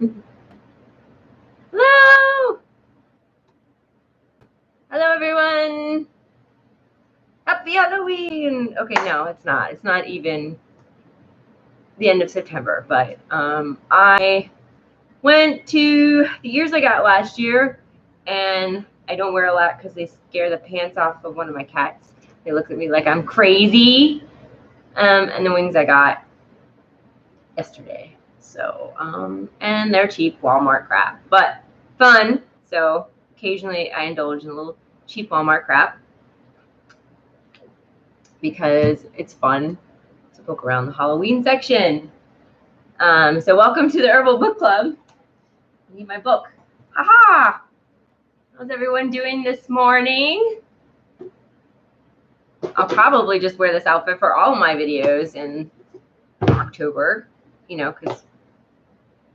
Hello! Hello, everyone. Happy Halloween. Okay, no, it's not. It's not even the end of September, but I went to the ears I got last year, and I don't wear a lot because they scare the pants off of one of my cats. They look at me like I'm crazy. And the wings I got yesterday. So, and they're cheap Walmart crap, but fun. So occasionally I indulge in a little cheap Walmart crap because it's fun to poke around the Halloween section. So welcome to the Herbal Book Club. I need my book. Haha! How's everyone doing this morning? I'll probably just wear this outfit for all my videos in October, you know, because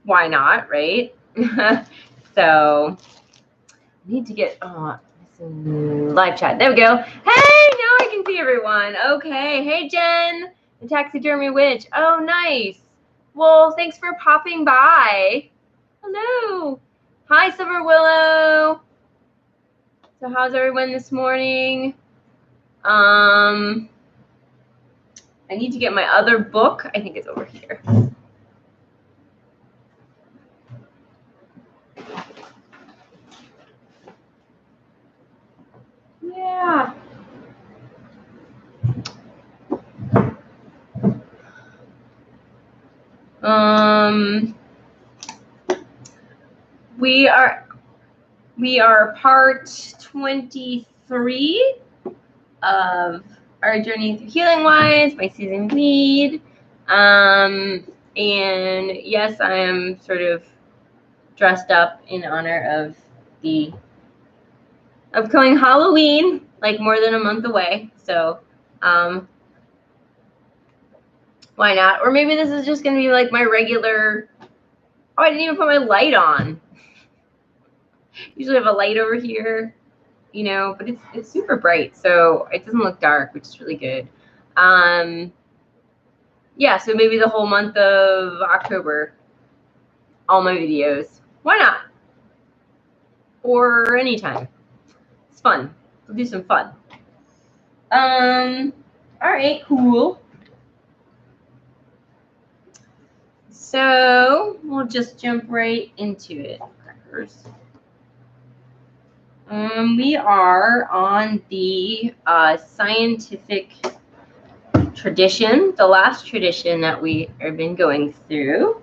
why not, right? So I need to get live chat. There we go. Hey, now I can see everyone. Okay. Hey, Jen, the taxidermy witch. Oh, nice. Well, thanks for popping by. Hello. Hi, Silver Willow. So how's everyone this morning? I need to get my other book. I think it's over here. Yeah. We are part 23 of our journey through Healing Wise by Susun Weed. And yes, I am sort of dressed up in honor of the upcoming Halloween, like more than a month away. So why not? Or maybe this is just going to be like my regular. Oh, I didn't even put my light on. Usually I have a light over here, you know, but it's super bright, so it doesn't look dark, which is really good. Yeah, so maybe the whole month of October, all my videos. Why not? Or anytime. It's fun. We'll do some fun. All right, cool. So we'll just jump right into it. Crackers. We are on the scientific tradition, the last tradition that we have been going through.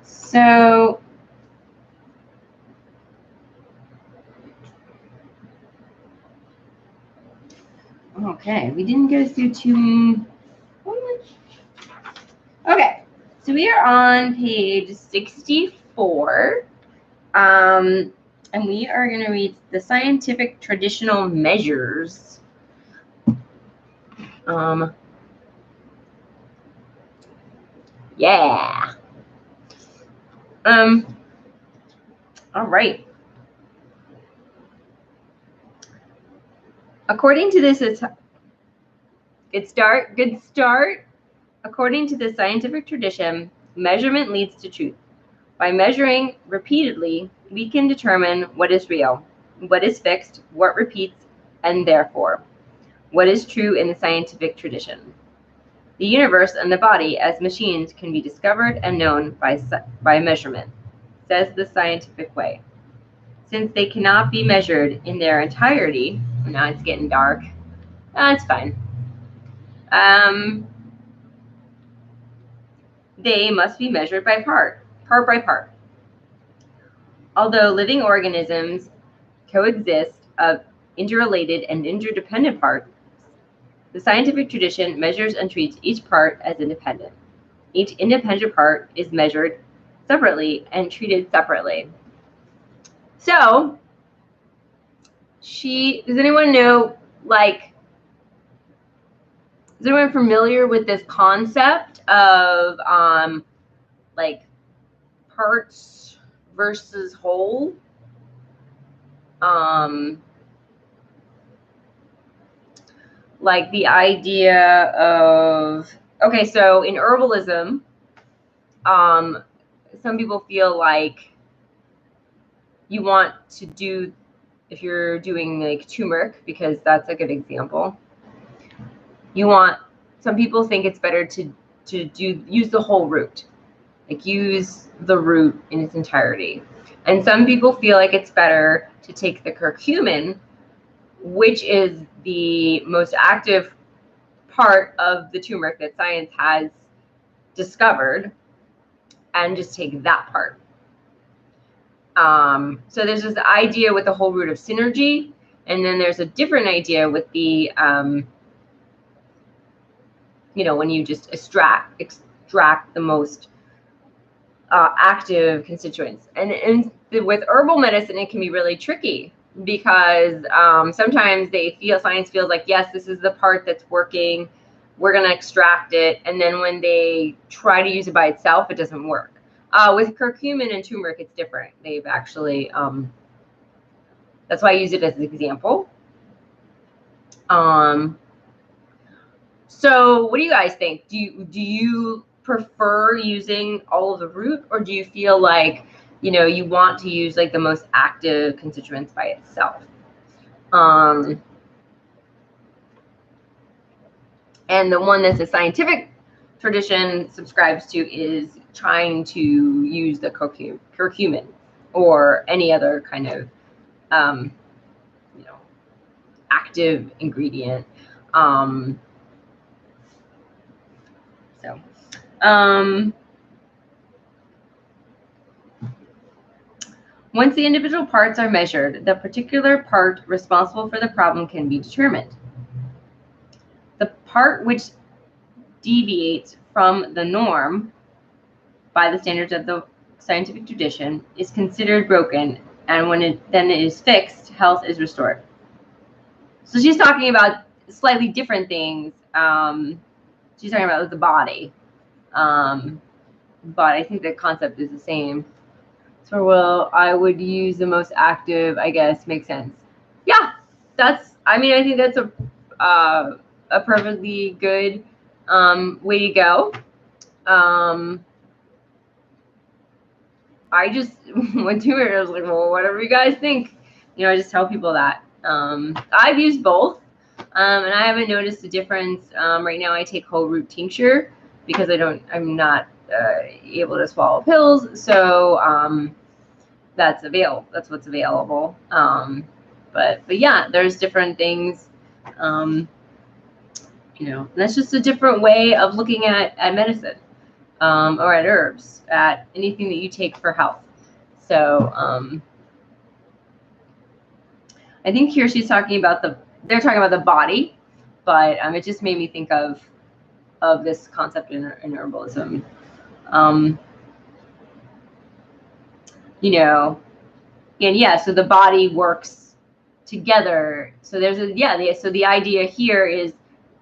So okay, we didn't go through too much. Okay, so we are on page 64, and we are going to read the scientific traditional measures. Yeah. All right. According to this, it's good start. According to the scientific tradition, measurement leads to truth. By measuring repeatedly, we can determine what is real, what is fixed, what repeats, and therefore, what is true in the scientific tradition. The universe and the body as machines can be discovered and known by measurement, says the scientific way. Since they cannot be measured in their entirety, now it's getting dark, it's fine. They must be measured by part by part. Although living organisms coexist of interrelated and interdependent parts, the scientific tradition measures and treats each part as independent. Each independent part is measured separately and treated separately. So, does anyone know, like, is anyone familiar with this concept of like parts versus whole. Like the idea of, okay, so in herbalism, some people feel like you want to do, if you're doing like turmeric, because that's a good example, you want, some people think it's better to use the whole root, like use the root in its entirety. And some people feel like it's better to take the curcumin, which is the most active part of the turmeric that science has discovered, and just take that part. So there's this idea with the whole root of synergy, and then there's a different idea with the, you know, when you just extract the most active constituents. And with herbal medicine, it can be really tricky, because sometimes science feels like, yes, this is the part that's working, we're going to extract it, and then when they try to use it by itself, it doesn't work. With curcumin and turmeric, it's different. They've actually, that's why I use it as an example. So what do you guys think? Do you prefer using all of the root, or do you feel like, you know, you want to use like the most active constituents by itself? And the one that the scientific tradition subscribes to is trying to use the curcumin or any other kind of, you know, active ingredient. Once the individual parts are measured, the particular part responsible for the problem can be determined. The part which deviates from the norm by the standards of the scientific tradition is considered broken, and when it is fixed, health is restored. So she's talking about slightly different things. She's talking about the body, but I think the concept is the same. So, well, I would use the most active, I guess, makes sense. Yeah, I mean, I think that's a perfectly good way to go. I just went to it. I was like, well, whatever you guys think. You know, I just tell people that. I've used both, and I haven't noticed a difference. Right now, I take whole root tincture because I'm not able to swallow pills. So that's available. That's what's available. But yeah, there's different things. You know, that's just a different way of looking at medicine, or at herbs, at anything that you take for health. So I think here she's talking about they're talking about the body, but it just made me think of this concept in herbalism. You know, and yeah, so the body works together. So there's so the idea here is,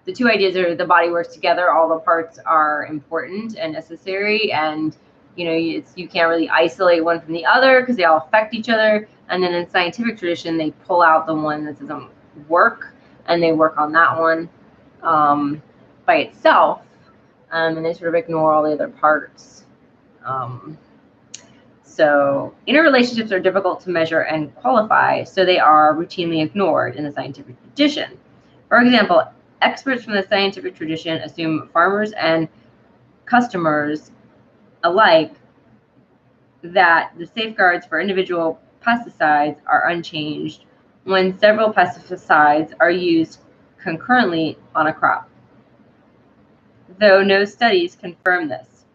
the two ideas are the body works together, all the parts are important and necessary, and you know, you can't really isolate one from the other because they all affect each other. And then in scientific tradition, they pull out the one that doesn't work, and they work on that one by itself, and they sort of ignore all the other parts. So interrelationships are difficult to measure and qualify, so they are routinely ignored in the scientific tradition. For example, experts from the scientific tradition assume farmers and customers alike that the safeguards for individual pesticides are unchanged when several pesticides are used concurrently on a crop, though no studies confirm this.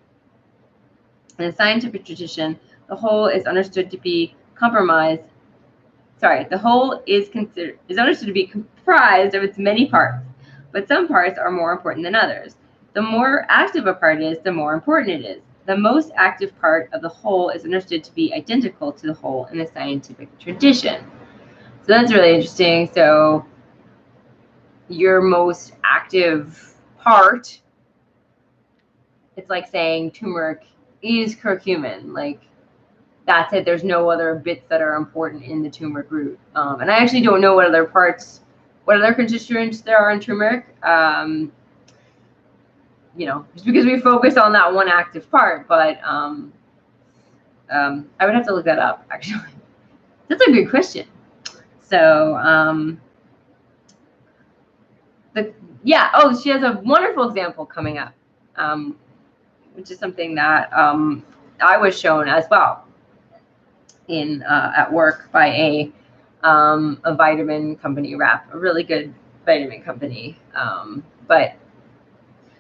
In the scientific tradition, the whole is understood to be comprised of its many parts, but some parts are more important than others. The more active a part is, the more important it is. The most active part of the whole is understood to be identical to the whole in the scientific tradition. So that's really interesting. So your most active part, it's like saying turmeric is curcumin. Like, that's it. There's no other bits that are important in the turmeric root. And I actually don't know what other constituents there are in turmeric. Just because we focus on that one active part, but I would have to look that up, actually. That's a good question. So, she has a wonderful example coming up, which is something that I was shown as well in at work by a vitamin company rep, a really good vitamin company.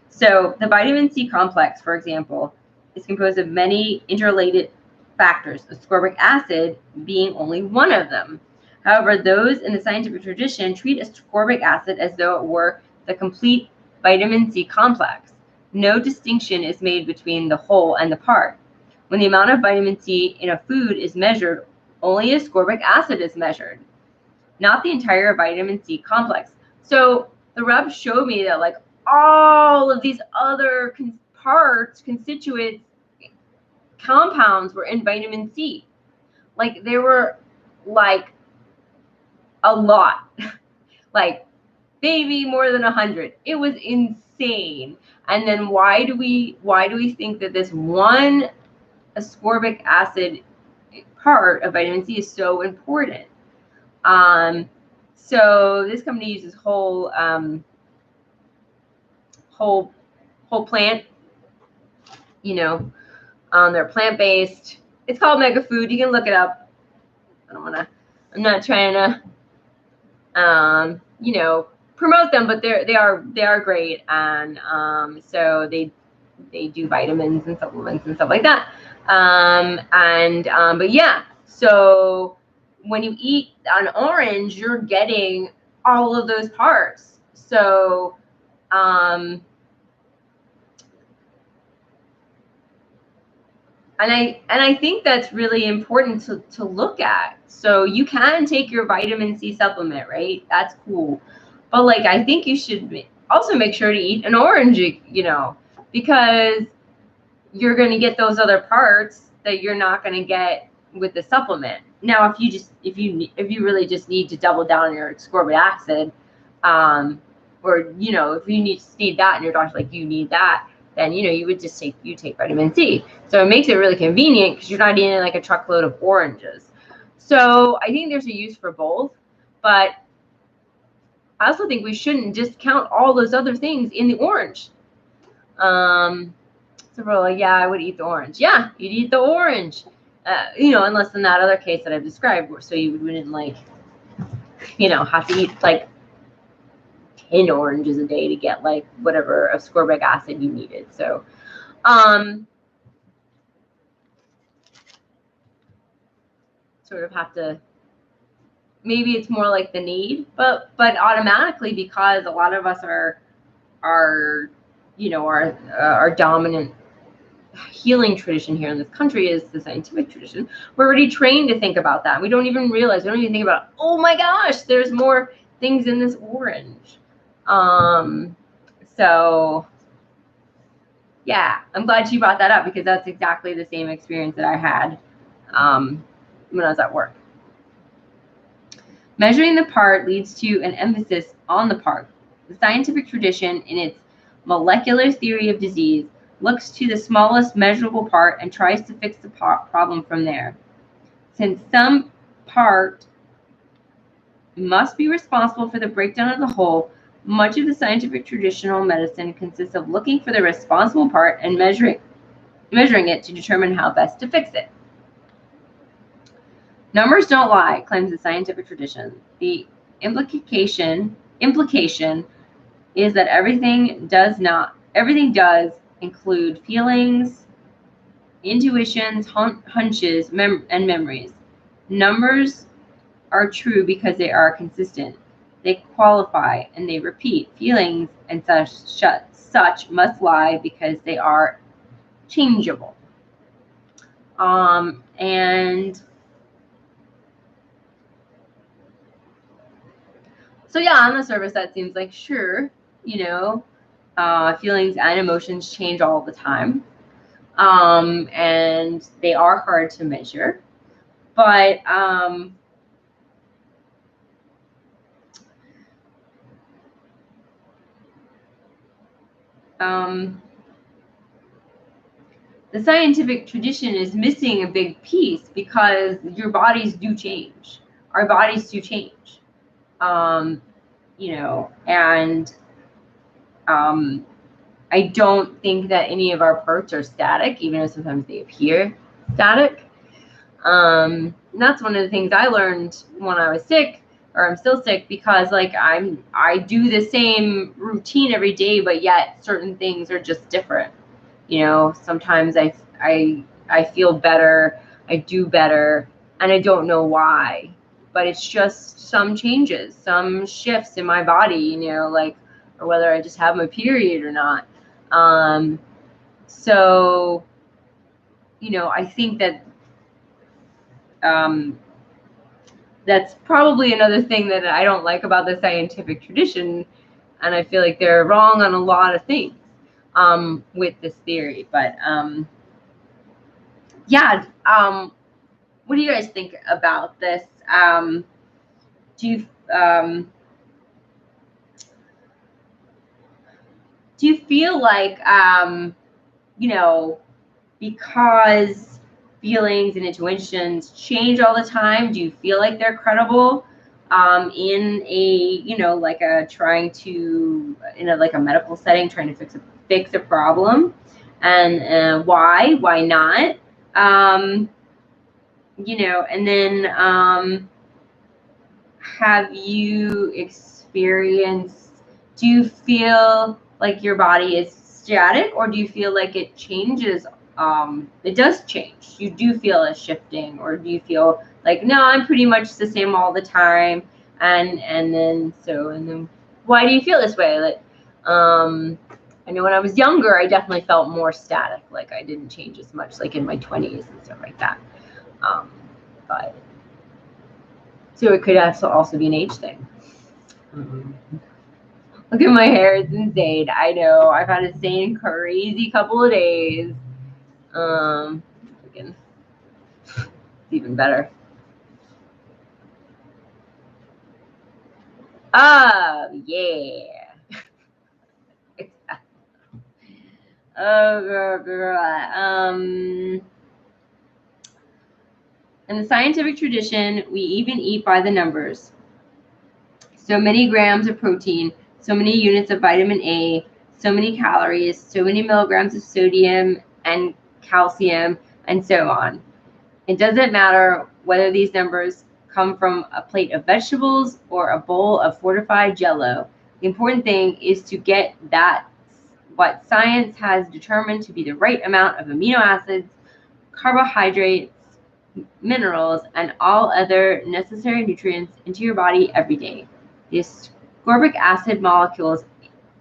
So the vitamin C complex, for example, is composed of many interrelated factors, ascorbic acid being only one of them. However, those in the scientific tradition treat ascorbic acid as though it were the complete vitamin C complex. No distinction is made between the whole and the part. When the amount of vitamin C in a food is measured, only ascorbic acid is measured, not the entire vitamin C complex. So the rep showed me that, like, all of these other constituent compounds were in vitamin C. Like, there were like a lot, like maybe more than 100. It was insane. And then why do we think that this one ascorbic acid part of vitamin C is so important? So this company uses whole plant, they're plant-based. It's called Mega Food. You can look it up. I'm not trying to promote them, but they are great. And so they do vitamins and supplements and stuff like that. But yeah, so when you eat an orange, you're getting all of those parts. So and I think that's really important to look at. So you can take your vitamin C supplement, right? That's cool. But like, I think you should also make sure to eat an orange, because you're going to get those other parts that you're not going to get with the supplement. Now, if you really just need to double down on your ascorbic acid, or if you need that and your doctor's like, you need that, then you would just take vitamin C. So it makes it really convenient because you're not eating like a truckload of oranges. So I think there's a use for both, but I also think we shouldn't discount all those other things in the orange. So we're like, yeah, I would eat the orange. Yeah, you'd eat the orange. Unless in that other case that I've described, so you wouldn't have to eat like 10 oranges a day to get like whatever ascorbic acid you needed. So, sort of have to, maybe it's more like the need, but automatically, because a lot of us are our dominant healing tradition here in this country is the scientific tradition. We're already trained to think about that. We don't even realize. We don't even think about, oh my gosh, there's more things in this orange. So yeah, I'm glad you brought that up, because that's exactly the same experience that I had when I was at work. Measuring the part leads to an emphasis on the part. The scientific tradition, in its molecular theory of disease, looks to the smallest measurable part and tries to fix the problem from there. Since some part must be responsible for the breakdown of the whole, much of the scientific traditional medicine consists of looking for the responsible part and measuring it to determine how best to fix it. Numbers don't lie, claims the scientific tradition. The implication is that everything does include feelings, intuitions, hunches, and memories. Numbers are true because they are consistent. They qualify and they repeat. Feelings and such must lie because they are changeable. And so yeah, on the surface that seems like, sure, feelings and emotions change all the time. and they are hard to measure. But the scientific tradition is missing a big piece because your bodies do change. Our bodies do change. You know, and I don't think that any of our parts are static, even though sometimes they appear static. And that's one of the things I learned when I was sick, or I'm still sick, because like I do the same routine every day, but yet certain things are just different. You know, sometimes I feel better, I do better, and I don't know why. But it's just some changes, some shifts in my body, you know, like, or whether I just have my period or not. So, you know, I think that that's probably another thing that I don't like about the scientific tradition, and I feel like they're wrong on a lot of things with this theory. But yeah, what do you guys think about this? Do you feel like you know, because feelings and intuitions change all the time, do you feel like they're credible in a, you know, like a trying to, in a like a medical setting, trying to fix a problem? And why not? You know, and then have you experienced, do you feel like your body is static, or do you feel like it changes? It does change. You do feel it shifting, or do you feel like, no, I'm pretty much the same all the time? And then why do you feel this way? Like, I know when I was younger, I definitely felt more static. Like I didn't change as much, like in my 20s and stuff like that. But so it could also be an age thing. Look at my hair, it's insane. I know. I've had a insane, crazy couple of days. Again, it's even better. Oh, yeah. Oh, girl. In the scientific tradition, we even eat by the numbers. So many grams of protein, so many units of vitamin A, so many calories, so many milligrams of sodium and calcium, and so on. It doesn't matter whether these numbers come from a plate of vegetables or a bowl of fortified Jell-O. The important thing is to get that what science has determined to be the right amount of amino acids, carbohydrates, minerals, and all other necessary nutrients into your body every day. The ascorbic acid molecules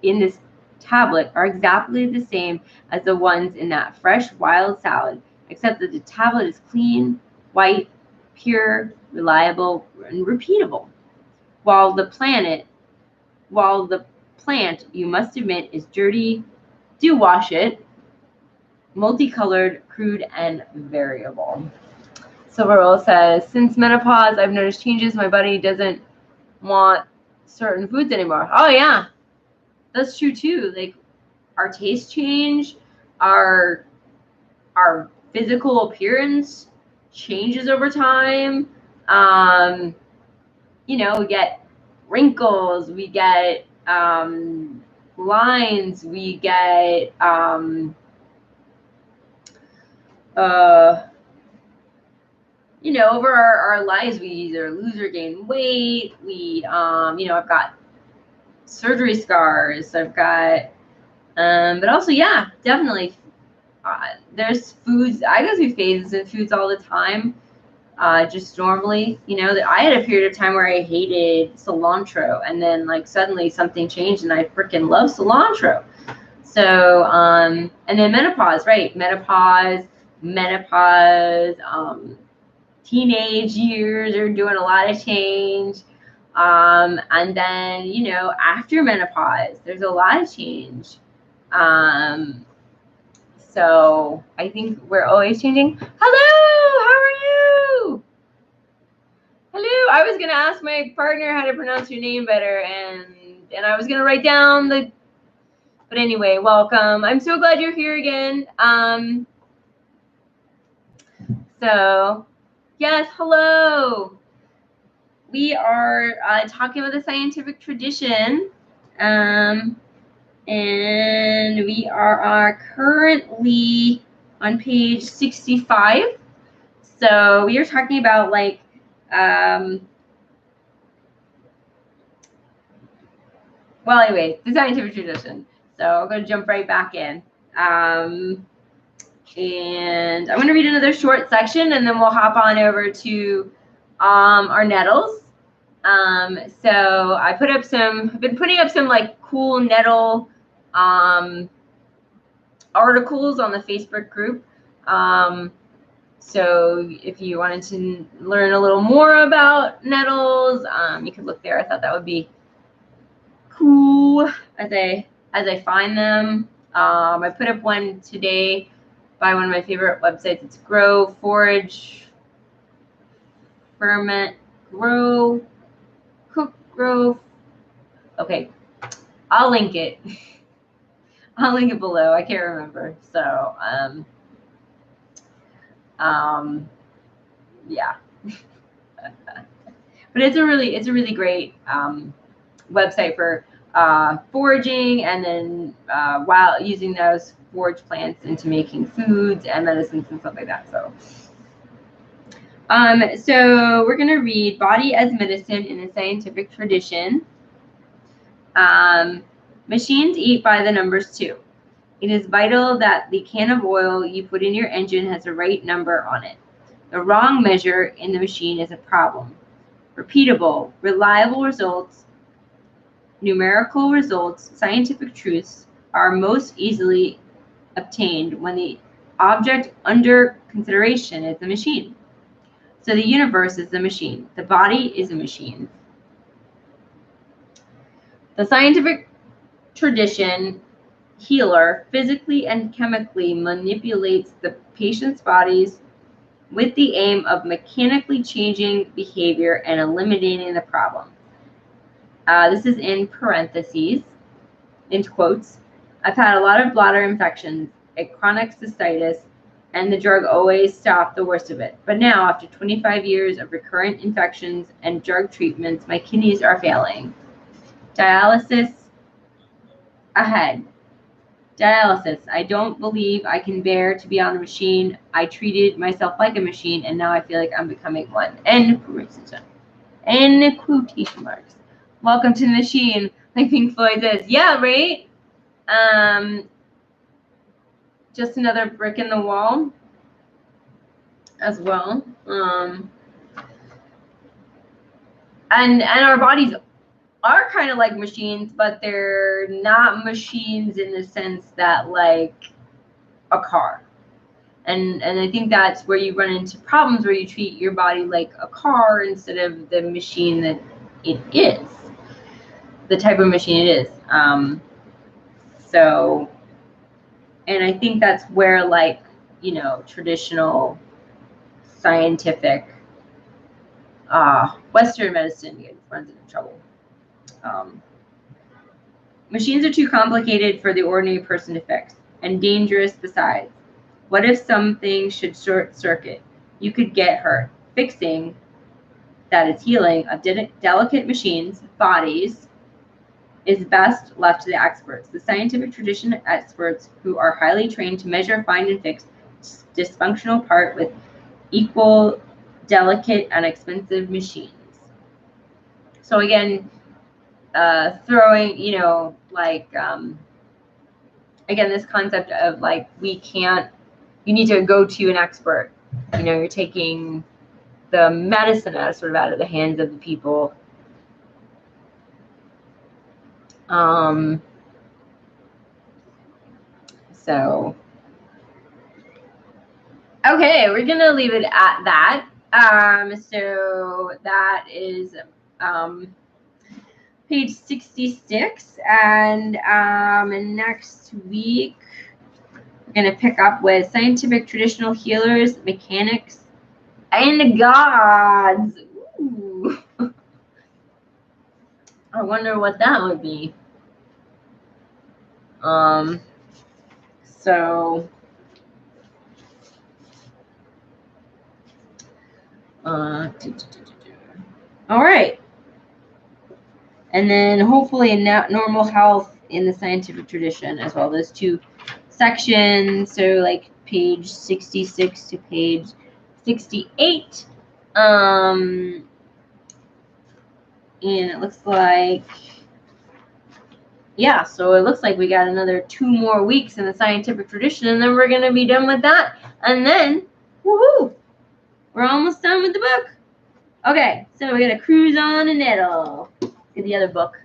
in this tablet are exactly the same as the ones in that fresh wild salad, except that the tablet is clean, white, pure, reliable, and repeatable. While the plant, you must admit, is dirty, do wash it, multicolored, crude, and variable. Silverwell says, since menopause, I've noticed changes. My body doesn't want certain foods anymore. Oh yeah, that's true too. Like our taste change, our physical appearance changes over time. You know, we get wrinkles, we get lines, we get you know, over our lives, we either lose or gain weight. We, you know, I've got surgery scars. I've got, but also, yeah, definitely. There's foods. I go through phases in foods all the time. Just normally, you know, that I had a period of time where I hated cilantro, and then like suddenly something changed, and I freaking love cilantro. So, and then menopause, right? Menopause. Teenage years are doing a lot of change. And then, you know, after menopause, there's a lot of change. So I think we're always changing. Hello, how are you? Hello. I was gonna ask my partner how to pronounce your name better, and I was gonna write down the. But anyway, welcome. I'm so glad you're here again. So yes, hello. We are talking about the scientific tradition, and we are currently on page 65. So we are talking about like well, anyway, the scientific tradition. So I'm going to jump right back in. And I'm going to read another short section, and then we'll hop on over to our nettles. So I've been putting up some like cool nettle articles on the Facebook group. So if you wanted to learn a little more about nettles, you could look there. I thought that would be cool as I find them. I put up one today by one of my favorite websites. It's Grow, Forage, Ferment, Grow, Cook, Grow. Okay, I'll link it. I'll link it below. I can't remember. So, yeah. But it's a really great website for foraging, and then while using those forage plants into making foods and medicines and stuff like that. So we're gonna read Body as Medicine in the Scientific Tradition. Machines eat by the numbers too. It is vital that the can of oil you put in your engine has the right number on it. The wrong measure in the machine is a problem. Repeatable, reliable results, numerical results, scientific truths are most easily obtained when the object under consideration is the machine. So the universe is the machine. The body is a machine. The scientific tradition healer physically and chemically manipulates the patient's bodies with the aim of mechanically changing behavior and eliminating the problem. This is in parentheses, in quotes. I've had a lot of bladder infections, a chronic cystitis, and the drug always stopped the worst of it. But now, after 25 years of recurrent infections and drug treatments, my kidneys are failing. Dialysis ahead. Dialysis. I don't believe I can bear to be on a machine. I treated myself like a machine, and now I feel like I'm becoming one. End quotation marks. Welcome to the machine, like Pink Floyd says. Yeah, right? Just another brick in the wall as well. And our bodies are kind of like machines, but they're not machines in the sense that like a car. And I think that's where you run into problems, where you treat your body like a car instead of the machine that it is, the type of machine it is. So, and I think that's where, like, you know, traditional scientific Western medicine runs into trouble. Machines are too complicated for the ordinary person to fix, and dangerous besides. What if something should short circuit? You could get hurt. Fixing, that is healing, of delicate machines, bodies, is best left to the experts. The scientific tradition experts who are highly trained to measure, find, and fix dysfunctional part with equal, delicate, and expensive machines. So again, throwing, you know, like, again, this concept of like, you need to go to an expert. You know, you're taking the medicine out of the hands of the people. So, okay, we're gonna leave it at that. So that is page 66, and next week, going to pick up with scientific traditional healers, mechanics, and gods. Ooh. I wonder what that would be. So all right. And then hopefully in normal health in the scientific tradition as well. Those two sections, so like page 66 to page 68. And it looks like, yeah, so it looks like we got another 2 more weeks in the scientific tradition, and then we're going to be done with that. And then, woohoo, we're almost done with the book. Okay, so we're going to cruise on to Nettle. Get the other book.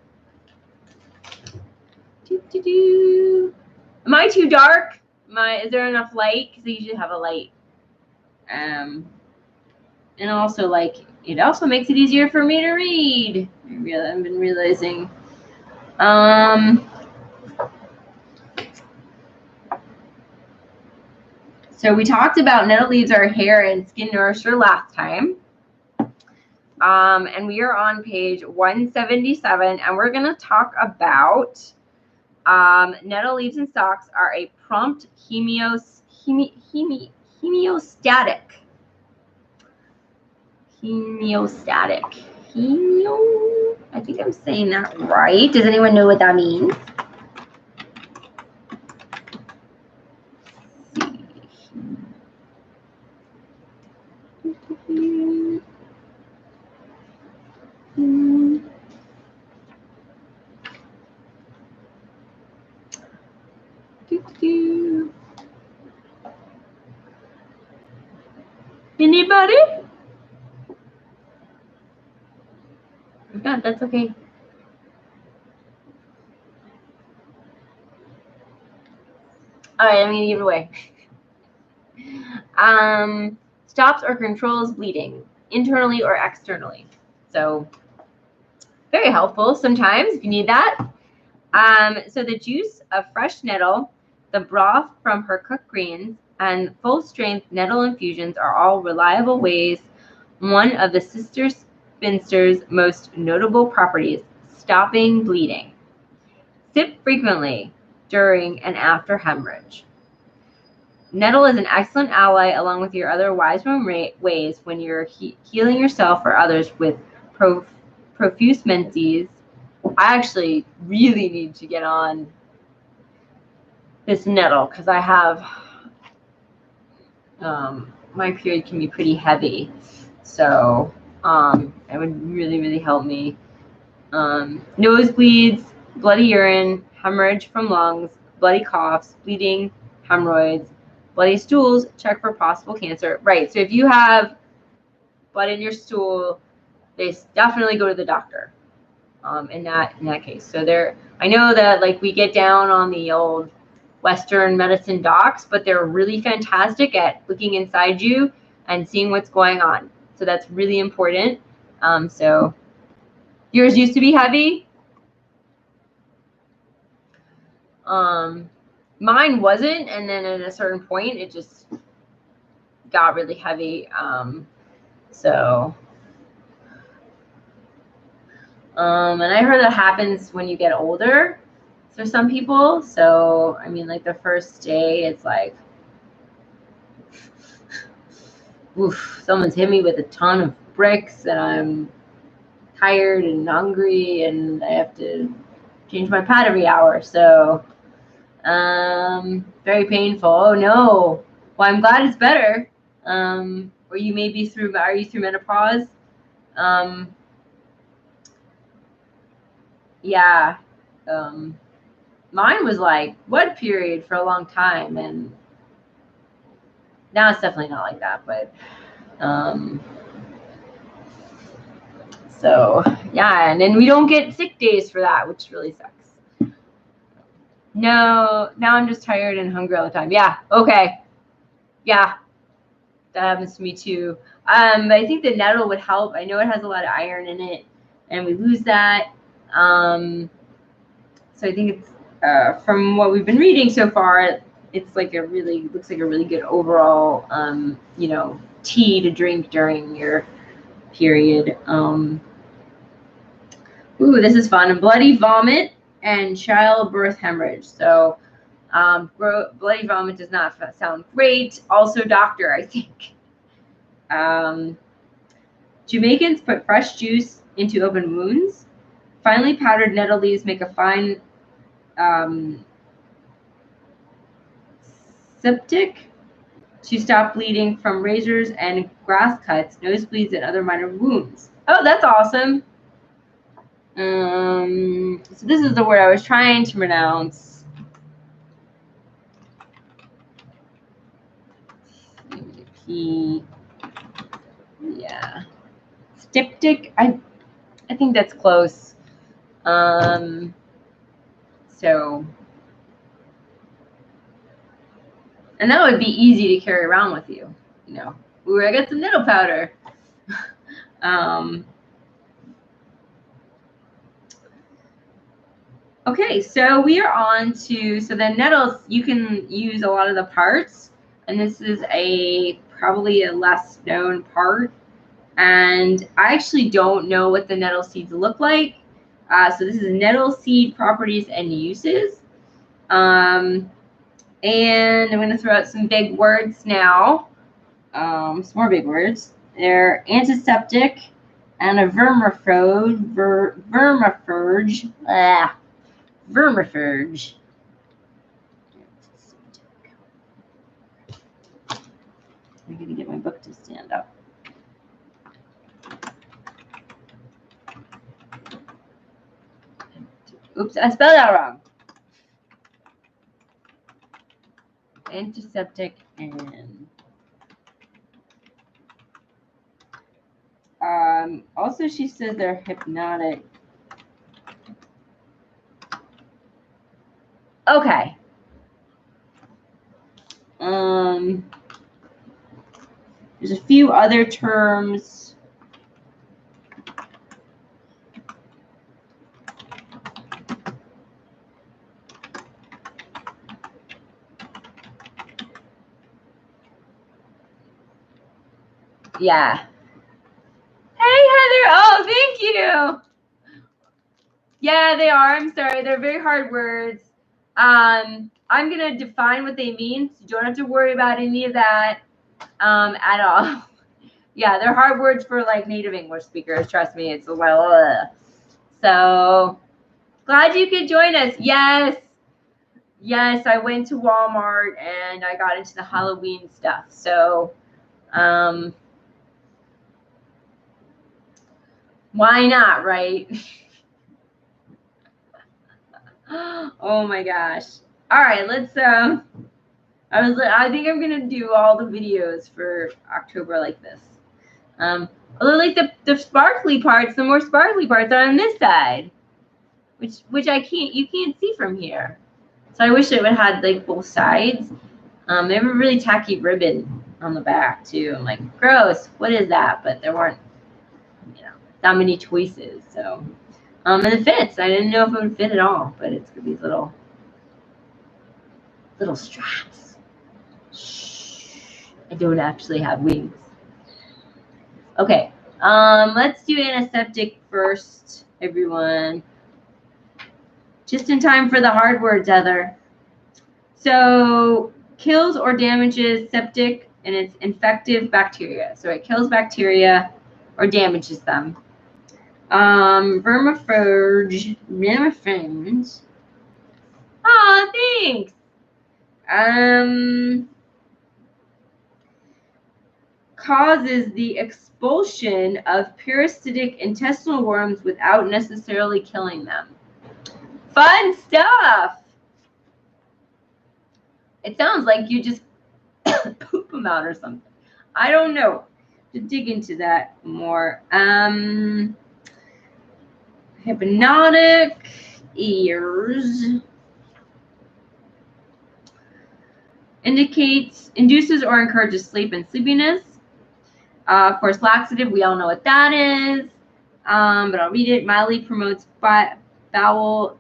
Am I too dark? Is there enough light? Because I usually have a light. And also, like, it also makes it easier for me to read. I've been realizing. So we talked about nettle leaves are hair and skin nourisher last time. And we are on page 177, and we're going to talk about nettle leaves and stalks are a prompt homeostatic. I think I'm saying that right. Does anyone know what that means? Anybody? If not, that's okay. All right, I'm gonna give it away. Stops or controls bleeding, internally or externally. So very helpful sometimes if you need that. So the juice of fresh nettle, the broth from her cooked greens, and full-strength nettle infusions are all reliable ways. One of the Sister Spinster's most notable properties, stopping bleeding. Sip frequently during and after hemorrhage. Nettle is an excellent ally along with your other wise ways when you're healing yourself or others with profuse menses. I actually really need to get on this nettle because I have my period can be pretty heavy, so it would really help me. Nosebleeds, bloody urine, hemorrhage from lungs, bloody coughs, bleeding, hemorrhoids, bloody stools, check for possible cancer. Right, so if you have blood in your stool, they definitely go to the doctor. In that case, so I know that like we get down on the old Western medicine docs, but they're really fantastic at looking inside you and seeing what's going on. So that's really important. So yours used to be heavy. Mine wasn't, and then at a certain point it just got really heavy. And I heard that happens when you get older for some people. So I mean, like the first day it's like, oof, someone's hit me with a ton of bricks and I'm tired and hungry and I have to change my pad every hour. So very painful. Oh no. Well, I'm glad it's better. Or you may be through, are you through menopause? Yeah. Mine was like wet period for a long time, and now it's definitely not like that, but so yeah, and then we don't get sick days for that, which really sucks. No, now I'm just tired and hungry all the time. Yeah, okay. Yeah, that happens to me too. I think the nettle would help. I know it has a lot of iron in it, and we lose that. So I think it's from what we've been reading so far, it's like a really, looks like a really good overall, you know, tea to drink during your period. Ooh, this is fun. Bloody vomit and childbirth hemorrhage. So bloody vomit does not sound great. Also doctor, I think. Jamaicans put fresh juice into open wounds. Finely powdered nettle leaves make a fine septic to stop bleeding from razors and grass cuts, nosebleeds, and other minor wounds. Oh, that's awesome. So this is the word I was trying to pronounce. P. Yeah. Styptic. I think that's close. So, and that would be easy to carry around with you. You know, ooh, I got some nettle powder. Okay, so we are on to, so the nettles, you can use a lot of the parts, and this is probably a less known part. And I actually don't know what the nettle seeds look like. So this is nettle seed properties and uses. And I'm going to throw out some big words now. Some more big words. They're antiseptic and a vermifuge. Vermifuge. I'm going to get my book to stand up. Oops, I spelled that wrong. Antiseptic and also she says they're hypnotic. Okay. There's a few other terms. Yeah. Hey, Heather. Oh, thank you. Yeah, they are. I'm sorry. They're very hard words. I'm going to define what they mean, so you don't have to worry about any of that at all. Yeah, they're hard words for like native English speakers. Trust me, it's a well. So glad you could join us. Yes. Yes, I went to Walmart and I got into the Halloween stuff. So why not, right? Oh my gosh. All right, let's I think I'm gonna do all the videos for October like this. Although like the sparkly parts, the more sparkly parts are on this side, which you can't see from here. So I wish it would have had like both sides. They have a really tacky ribbon on the back too. I'm like, gross, what is that? But there weren't, you know, that many choices. So and it fits. I didn't know if it would fit at all, but it's got these little straps. Shh. I don't actually have wings. Okay. Let's do antiseptic first, everyone. Just in time for the hard words, Heather. So kills or damages septic and its infective bacteria. So it kills bacteria or damages them. Vermifuge. Oh, thanks. Causes the expulsion of parasitic intestinal worms without necessarily killing them. Fun stuff. It sounds like you just poop them out or something. I don't know. To dig into that more. Hypnotic ears. Induces or encourages sleep and sleepiness. Of course, laxative, we all know what that is. But I'll read it. Mildly promotes bowel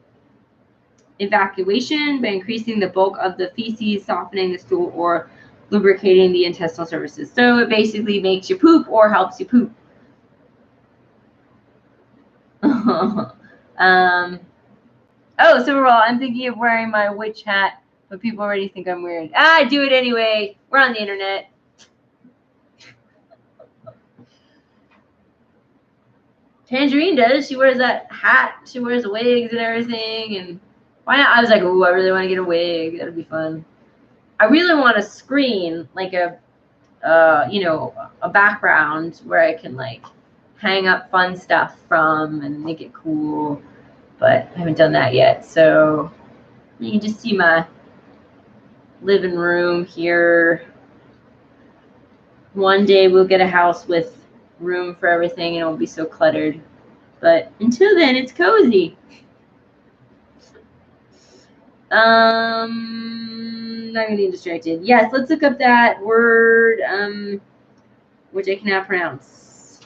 evacuation by increasing the bulk of the feces, softening the stool, or lubricating the intestinal surfaces. So it basically makes you poop or helps you poop. Oh, Silverwall, I'm thinking of wearing my witch hat, but people already think I'm weird. I do it anyway. We're on the internet. Tangerine does. She wears that hat. She wears wigs and everything. And why not? I was like, oh, I really want to get a wig. That'd be fun. I really want a screen, like a, a background where I can like hang up fun stuff from and make it cool. But I haven't done that yet. So you can just see my living room here. One day we'll get a house with room for everything and it won't be so cluttered. But until then, it's cozy. I'm not gonna get distracted. Yes, let's look up that word, which I cannot pronounce.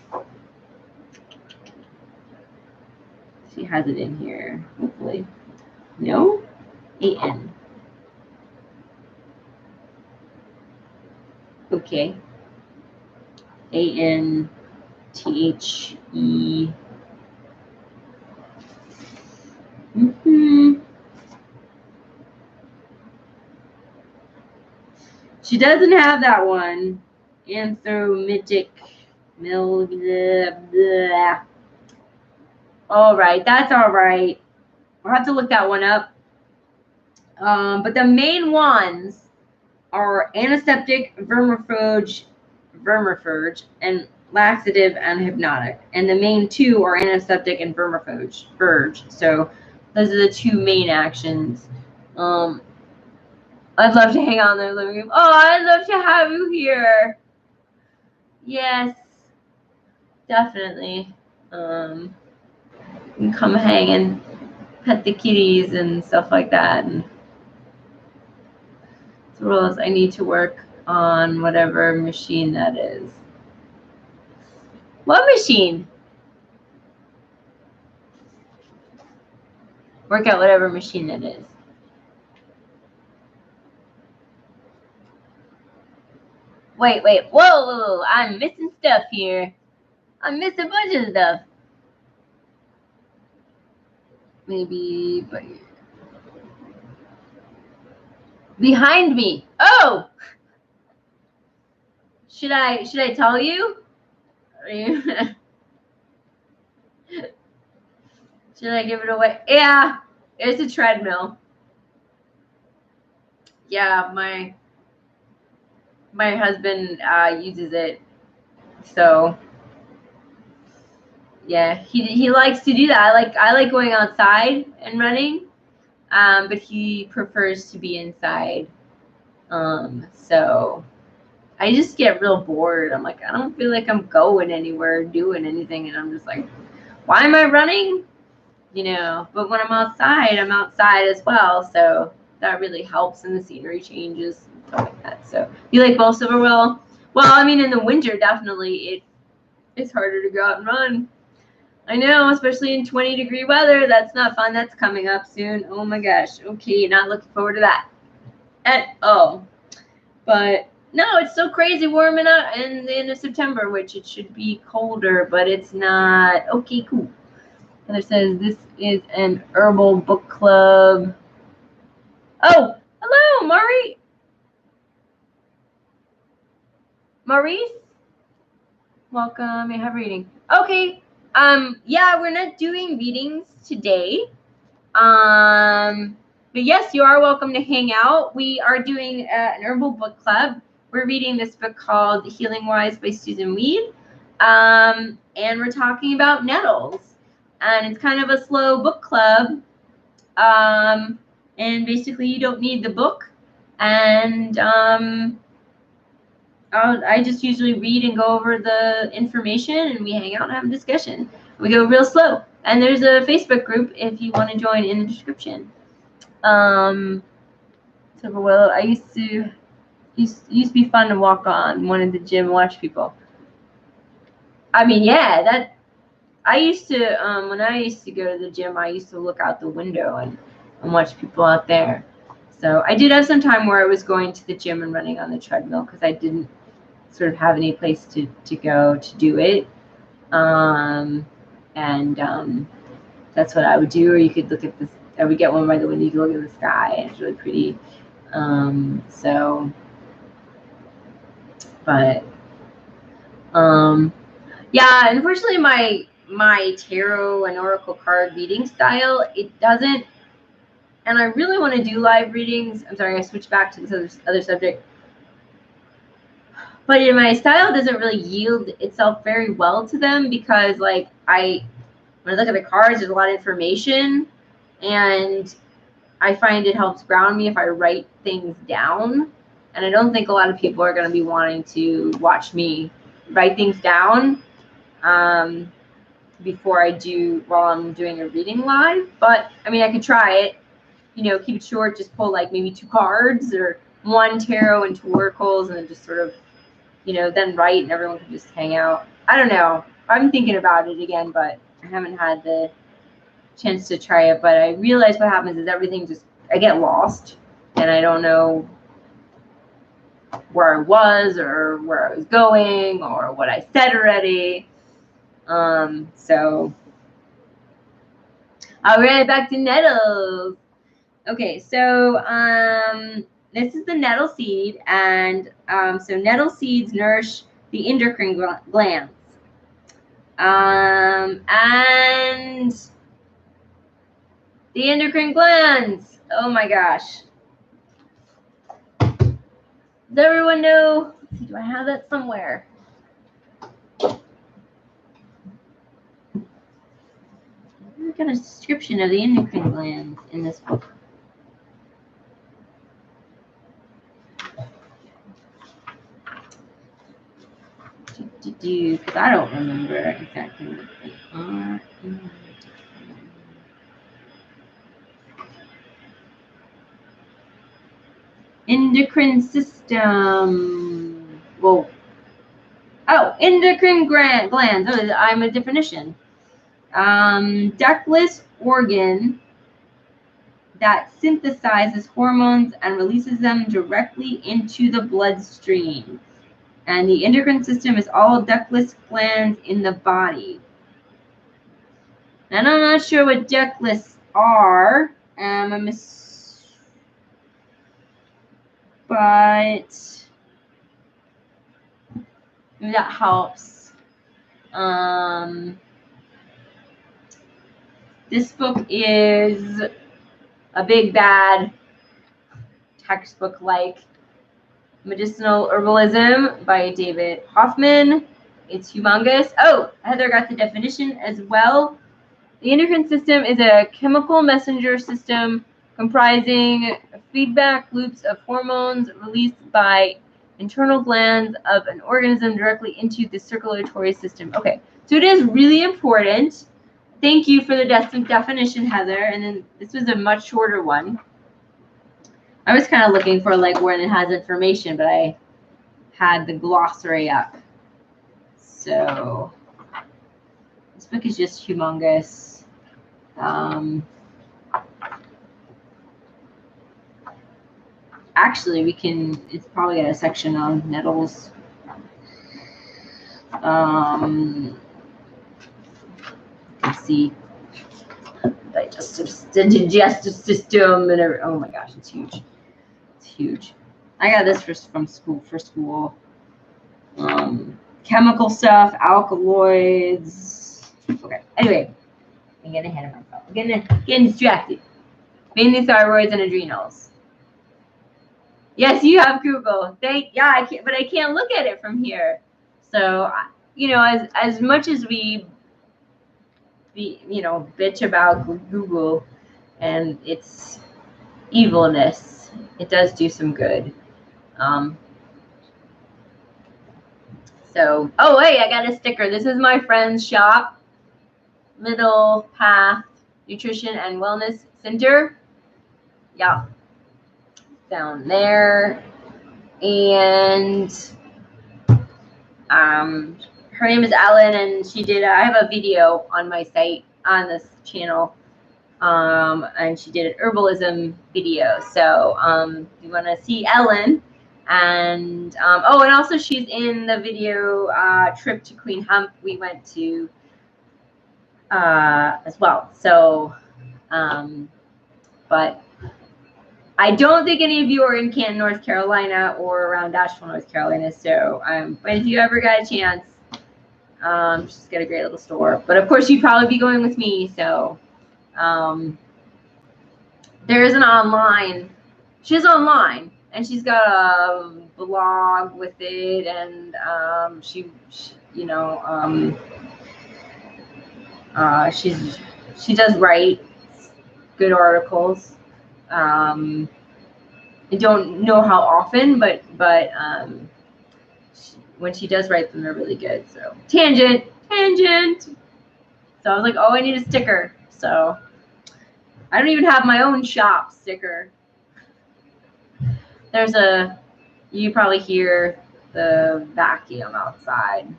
She has it in here, hopefully. No? A-N. Okay. A-N-T-H-E. She doesn't have that one. Anthromitic mill. All right, that's all right. We'll have to look that one up. But the main ones are antiseptic, vermifuge, and laxative and hypnotic. And the main two are antiseptic and vermifuge. So those are the two main actions. I'd love to hang out in their living room. Oh, I'd love to have you here. Yes, definitely. You can come hang and pet the kitties and stuff like that. And rules, I need to work on whatever machine that is. What machine? Work out whatever machine that is. Wait. Whoa. I'm missing stuff here. I missed a bunch of stuff. Maybe, but behind me. Oh! Should I tell you? Should I give it away? Yeah, it's a treadmill. Yeah, my husband uses it, so yeah, he likes to do that. I like going outside and running, but he prefers to be inside. So I just get real bored. I'm like, I don't feel like I'm going anywhere, doing anything, and I'm just like, why am I running? But when I'm outside as well, so that really helps, and the scenery changes and stuff like that. So you like both, Silverwell? Well, I mean, in the winter, definitely it's harder to go out and run. I know, especially in 20-degree weather. That's not fun. That's coming up soon. Oh my gosh. Okay, not looking forward to that at all. But no, it's so crazy warming up in the end of September, which it should be colder, but it's not. Okay, cool. And it says this is an herbal book club. Oh, hello, Maurice. Welcome. I have reading. Okay. Yeah, we're not doing readings today. But yes, you are welcome to hang out. We are doing an herbal book club. We're reading this book called Healing Wise by Susun Weed. And we're talking about nettles. And it's kind of a slow book club. And basically you don't need the book. And I just usually read and go over the information, and we hang out and have a discussion. We go real slow. And there's a Facebook group if you want to join in the description. So well, I used to be fun to walk on one in the gym and watch people. I mean, yeah, that I used to when I used to go to the gym, I used to look out the window and and watch people out there. So I did have some time where I was going to the gym and running on the treadmill because I didn't sort of have any place to go to do it. That's what I would do. Or you could look at this. I would get one by the window. You could look at the sky, and it's really pretty. Yeah. Unfortunately, my tarot and oracle card reading style, it doesn't. And I really want to do live readings. I'm sorry, I switched back to this other subject. But my style doesn't really yield itself very well to them because, like, when I look at the cards, there's a lot of information, and I find it helps ground me if I write things down. And I don't think a lot of people are going to be wanting to watch me write things down before while I'm doing a reading live. But I mean, I could try it. Keep it short. Just pull like maybe 2 cards or 1 tarot and 2 oracles, and then just sort of, then write, and everyone can just hang out. I don't know. I'm thinking about it again, but I haven't had the chance to try it. But I realize what happens is I get lost, and I don't know where I was or where I was going or what I said already. So all right, back to nettles. Okay, so this is the nettle seed, and so nettle seeds nourish the endocrine glands. And the endocrine glands. Oh my gosh. Does everyone know? Let's see, do I have that somewhere? I've got a description of the endocrine glands in this book. Because I don't remember exactly what they are. Endocrine system. Well, endocrine glands. Oh, I'm a definition. Ductless organ that synthesizes hormones and releases them directly into the bloodstream. And the endocrine system is all ductless glands in the body. And I'm not sure what ductless are. But maybe that helps. This book is a big bad textbook like Medicinal Herbalism by David Hoffman. It's humongous. Oh, Heather got the definition as well. The endocrine system is a chemical messenger system comprising feedback loops of hormones released by internal glands of an organism directly into the circulatory system. Okay, so it is really important. Thank you for the definition, Heather. And then this was a much shorter one. I was kind of looking for like when it has information, but I had the glossary up. So this book is just humongous. Actually, it's probably got a section on nettles. Let's see. Digestive system and everything. Oh my gosh, it's huge. It's huge. I got this from school. Chemical stuff, alkaloids. Okay. Anyway, I'm getting ahead of myself. I'm getting distracted. Mainly thyroids and adrenals. Yes, you have Google. I can't, but I can't look at it from here. So, as much as we bitch about Google and its evilness, it does do some good. So, oh, hey, I got a sticker. This is my friend's shop, Middle Path Nutrition and Wellness Center. Yeah, down there. And her name is Ellen, and she did. I have a video on my site on this channel And she did an herbalism video. So you want to see Ellen. And oh, and also she's in the video trip to Queen Hemp we went to as well. So, but I don't think any of you are in Canton, North Carolina, or around Asheville, North Carolina. So, but if you ever got a chance, she's got a great little store. But of course, you'd probably be going with me. So, there is an online. She's online, and she's got a blog with it, and she you know, she does write good articles. I don't know how often, but when she does write them, they're really good. So tangent. So I was like, oh, I need a sticker. So I don't even have my own shop sticker. You probably hear the vacuum outside.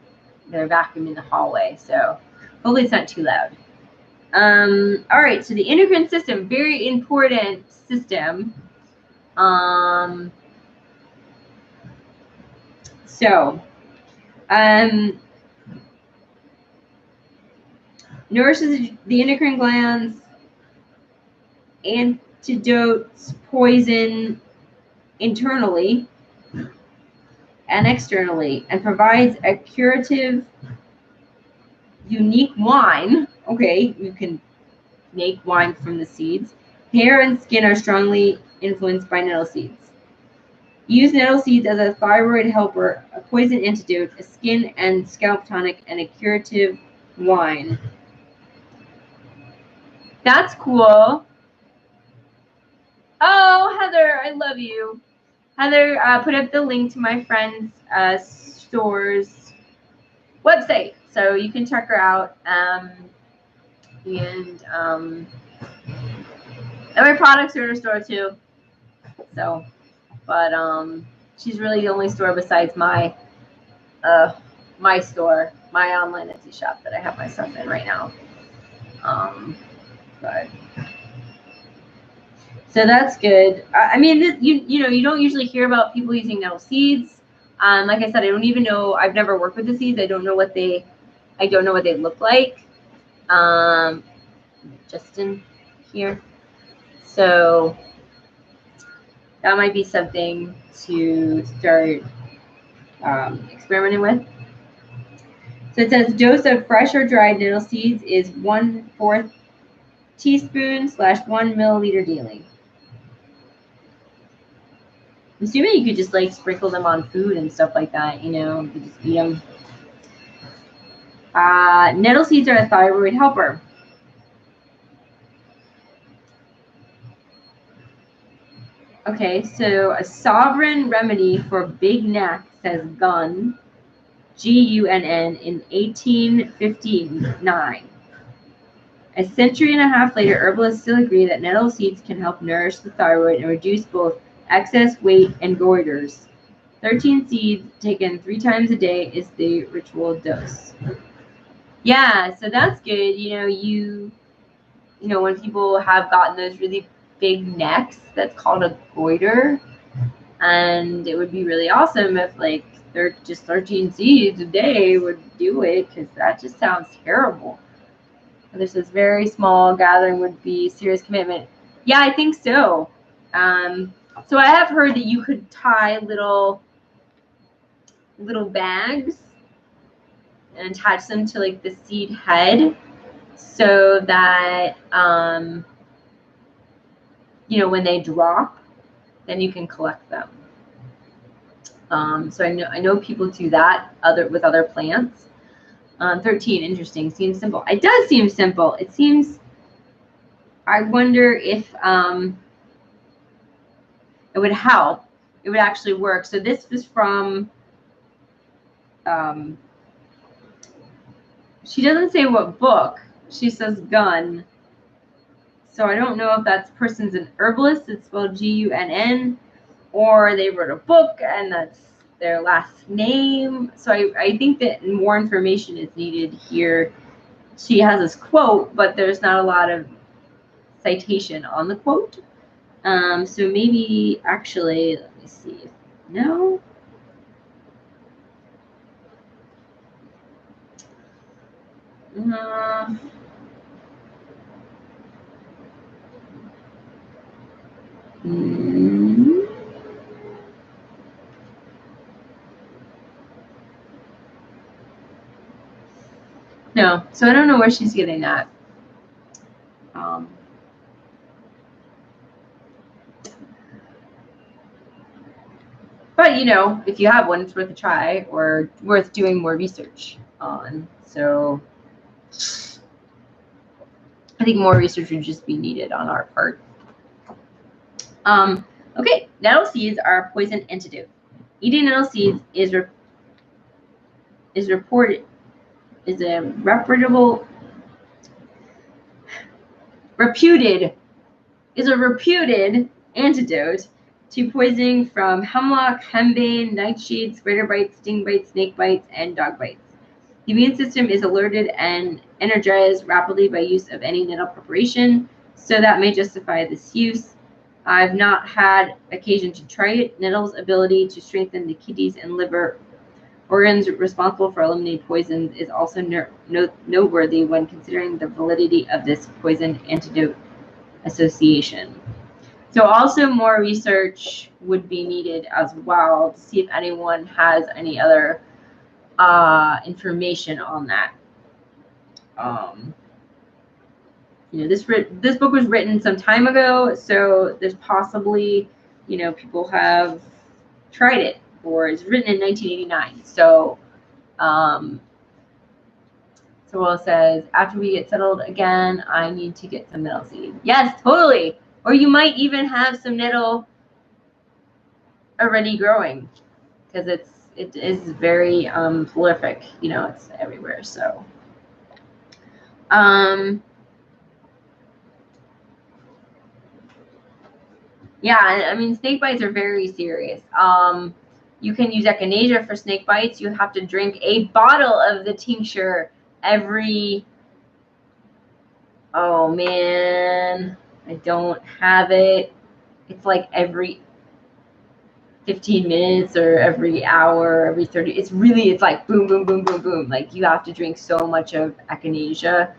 They're vacuuming the hallway, so hopefully it's not too loud. All right, so the endocrine system, very important system. Nourishes the endocrine glands, antidotes poison internally and externally, and provides a curative, unique wine. Okay, you can make wine from the seeds. Hair and skin are strongly influenced by nettle seeds. Use nettle seeds as a thyroid helper, a poison antidote, a skin and scalp tonic, and a curative wine. That's cool. Oh, Heather, I love you. Heather put up the link to my friend's store's website, so you can check her out. And my products are in her store too. So, but she's really the only store besides my store, my online Etsy shop that I have my stuff in right now. But so that's good. I mean, you know, you don't usually hear about people using nettle seeds. Like I said, I don't even know. I've never worked with the seeds. I don't know what they look like. Just in here. So that might be something to start experimenting with. So it says dose of fresh or dried nettle seeds is 1/4 teaspoon / 1 milliliter daily. I'm assuming you could just like sprinkle them on food and stuff like that, you know, you could just eat them. Nettle seeds are a thyroid helper. Okay, so a sovereign remedy for big neck, says Gunn, Gunn, in 1859. A century and a half later, herbalists still agree that nettle seeds can help nourish the thyroid and reduce both excess weight and goiters. 13 seeds taken 3 times a day is the ritual dose. Yeah, so that's good. You know, when people have gotten those really big necks, that's called a goiter. And it would be really awesome if like they're just 13 seeds a day would do it, because that just sounds terrible. This is very small gathering would be serious commitment. Yeah, I think so. So I have heard that you could tie little bags and attach them to like the seed head, so that you know, when they drop, then you can collect them. So I know people do that with other plants. 13, interesting. Seems simple. It does seem simple. It seems. I wonder if it would help. It would actually work. So this was from. She doesn't say what book. She says Gunn. So I don't know if that person's an herbalist. It's spelled Gunn, or they wrote a book and that's their last name. So I think that more information is needed here. She has this quote, but there's not a lot of citation on the quote. So maybe actually, let me see. No. No, so I don't know where she's getting that. But, you know, if you have one, it's worth a try or worth doing more research on. So I think more research would just be needed on our part. Okay, nettle seeds are a poison antidote. Eating nettle seeds is a reputed antidote to poisoning from hemlock, henbane, nightshades, spider bites, sting bites, snake bites, and dog bites. The immune system is alerted and energized rapidly by use of any nettle preparation, so that may justify this use. I've not had occasion to try it. Nettle's ability to strengthen the kidneys and liver organs responsible for eliminating poisons is also noteworthy when considering the validity of this poison antidote association. So also more research would be needed as well to see if anyone has any other information on that. You know, this book was written some time ago, so there's possibly, you know, people have tried it, or it's written in 1989. So Will says, after we get settled again, I need to get some nettle seed. Yes, totally. Or you might even have some nettle already growing, because it is very prolific. You know, it's everywhere. So yeah, I mean, snake bites are very serious. You can use echinacea for snake bites. You have to drink a bottle of the tincture every, oh man, I don't have it. It's like every 15 minutes or every hour, every 30. It's like boom, boom, boom, boom, boom. Like you have to drink so much of echinacea,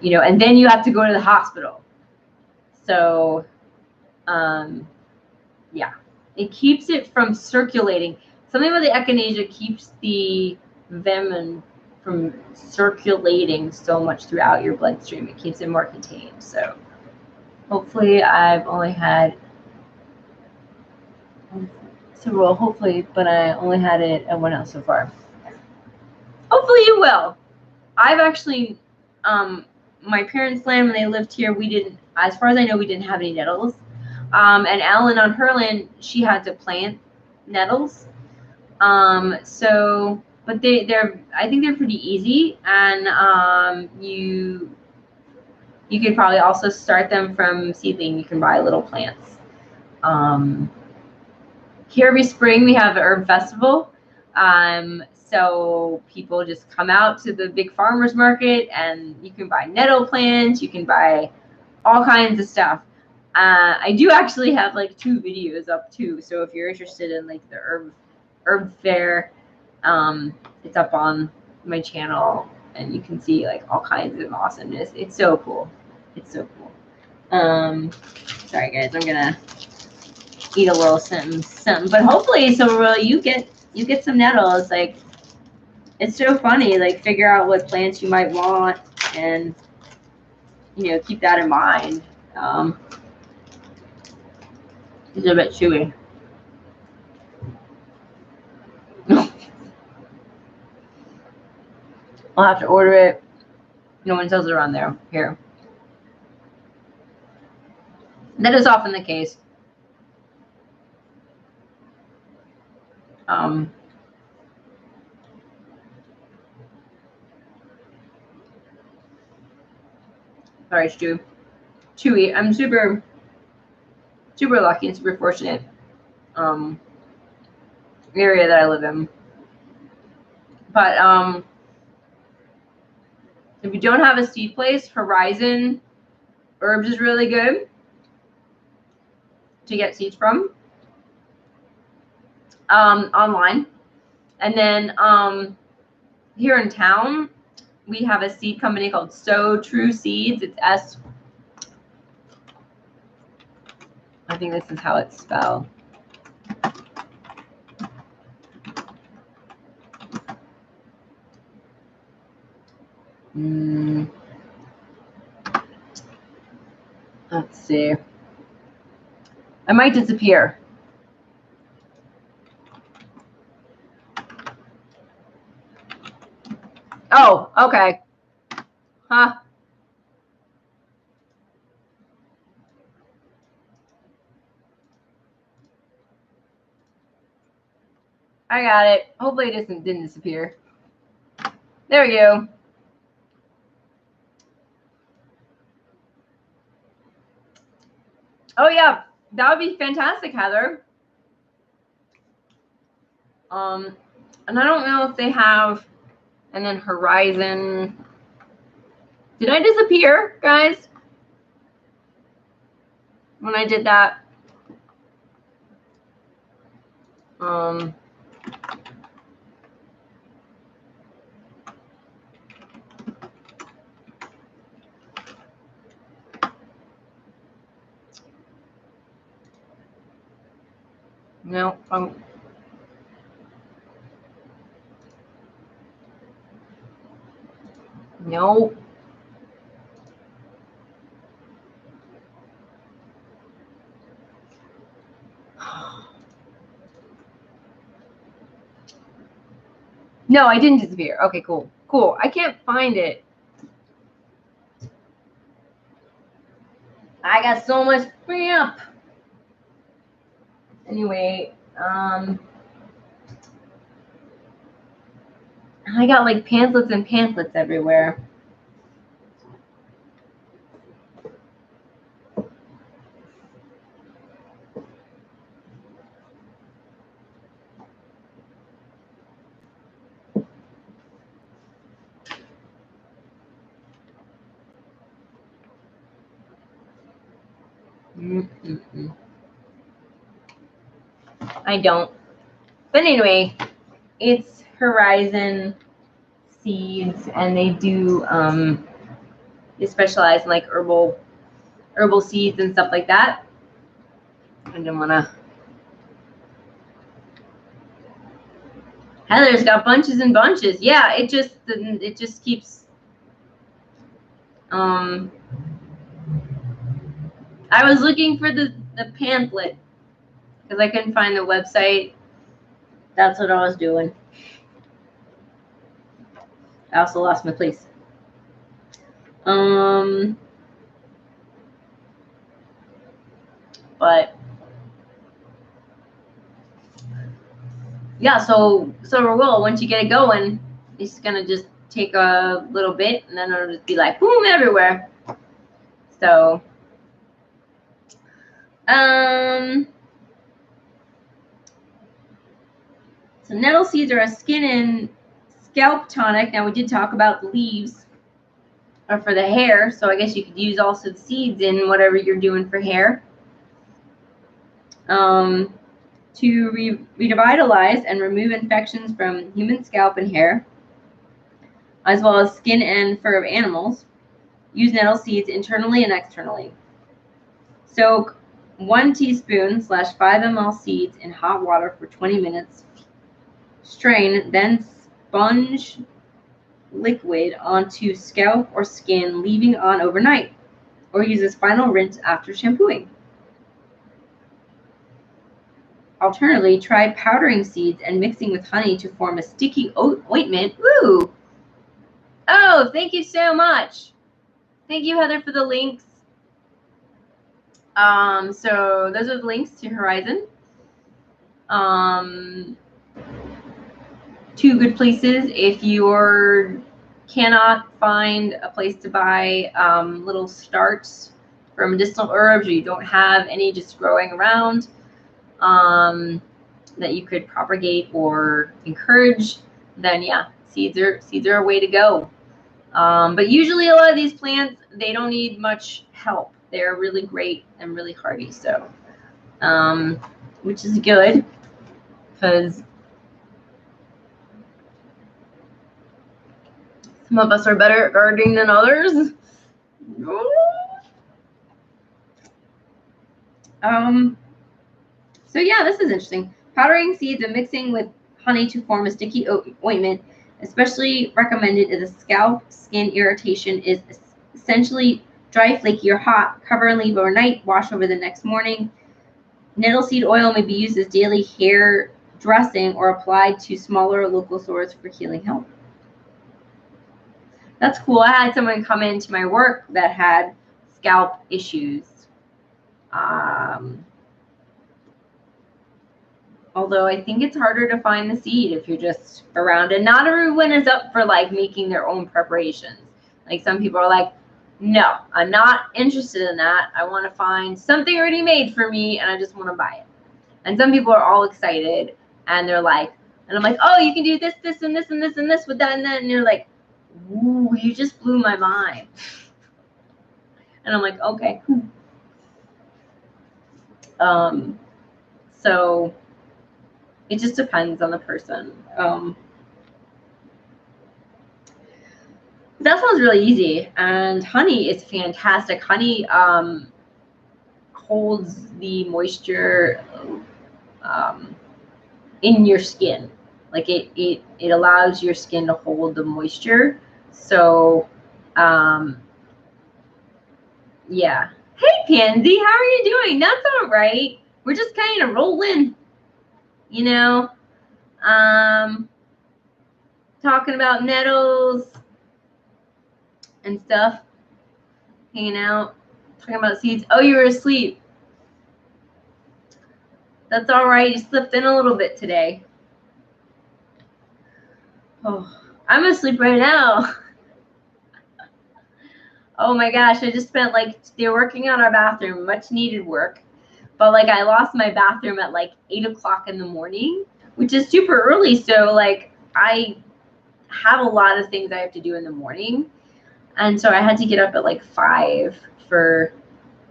you know, and then you have to go to the hospital. So, yeah, it keeps it from circulating. Something about the echinacea keeps the venom from circulating so much throughout your bloodstream. It keeps it more contained. So hopefully I've only had several, hopefully, but I only had it at one house so far. Hopefully you will. I've actually, my parents' land, when they lived here, we didn't, as far as I know, we didn't have any nettles. And Ellen on her land, she had to plant nettles. So, but I think they're pretty easy, and you could probably also start them from seedling. You can buy little plants. Here every spring we have the herb festival. So people just come out to the big farmers market, and you can buy nettle plants. You can buy all kinds of stuff. I do actually have like 2 videos up too. So if you're interested in like the herb fair, it's up on my channel, and you can see like all kinds of awesomeness. It's so cool. It's so cool. Sorry guys, I'm gonna eat a little something, but hopefully, so you get some nettles. Like, it's so funny. Like, figure out what plants you might want, and you know, keep that in mind. These are a bit chewy. I'll have to order it. No one sells it around there. Here. That is often the case. Sorry, Stu. Chewy. I'm super lucky and super fortunate. Area that I live in. But if you don't have a seed place, Horizon Herbs is really good to get seeds from online. And then here in town, we have a seed company called So True Seeds. It's S. I think this is how it's spelled. Let's see. I might disappear. Oh, okay. Huh. I got it. Hopefully it didn't disappear. There we go. Oh yeah, that would be fantastic, Heather. And I don't know if they have, and then Horizon. Did I disappear, guys? When I did that? No. No. No, I didn't disappear. Okay, cool. Cool. I can't find it. I got so much crap. Anyway, I got like pamphlets and pamphlets everywhere. I don't. But anyway, it's Horizon Seeds, and they do they specialize in like herbal seeds and stuff like that. I didn't want to. Heather's got bunches and bunches. Yeah, it just keeps. I was looking for the pamphlet because I couldn't find the website. That's what I was doing. I also lost my place. But yeah, so Raul, once you get it going, it's gonna just take a little bit, and then it'll just be like boom everywhere. So so nettle seeds are a skin and scalp tonic. Now we did talk about the leaves are for the hair, so I guess you could use also the seeds in whatever you're doing for hair. To revitalize and remove infections from human scalp and hair, as well as skin and fur of animals. Use nettle seeds internally and externally. Soak 1 teaspoon / 5 ml seeds in hot water for 20 minutes. Strain, then sponge liquid onto scalp or skin, leaving on overnight, or use as final rinse after shampooing. Alternatively, try powdering seeds and mixing with honey to form a sticky ointment. Woo! Oh, thank you so much. Thank you, Heather, for the links. So those are the links to Horizon. 2 good places if you cannot find a place to buy little starts for medicinal herbs, or you don't have any just growing around that you could propagate or encourage, then yeah, seeds are a way to go. But usually a lot of these plants, they don't need much help. They're really great and really hardy. So, which is good because some of us are better at gardening than others. So yeah, this is interesting. Powdering seeds and mixing with honey to form a sticky ointment, especially recommended if the scalp skin irritation is essentially dry, flaky, or hot. Cover and leave overnight. Wash over the next morning. Nettle seed oil may be used as daily hair dressing or applied to smaller local sores for healing help. That's cool. I had someone come into my work that had scalp issues. Although I think it's harder to find the seed if you're just around, and not everyone is up for like making their own preparations. Like some people are like, no, I'm not interested in that. I want to find something already made for me and I just want to buy it. And some people are all excited and they're like, and I'm like, oh, you can do this, this, and this, and this, and this with that, and then, and you're like, ooh, you just blew my mind. And I'm like, okay. So it just depends on the person. That sounds really easy. And honey is fantastic. Honey holds the moisture in your skin. Like it allows your skin to hold the moisture. So yeah. Hey Pansy, how are you doing? That's all right. We're just kind of rolling, you know. Talking about nettles and stuff, hanging out, talking about seeds. Oh, you were asleep. That's all right. You slipped in a little bit today. Oh, I'm asleep right now. Oh my gosh, I just spent like, they're working on our bathroom, much needed work. But like I lost my bathroom at like 8 o'clock in the morning, which is super early. So like I have a lot of things I have to do in the morning. And so I had to get up at like 5 for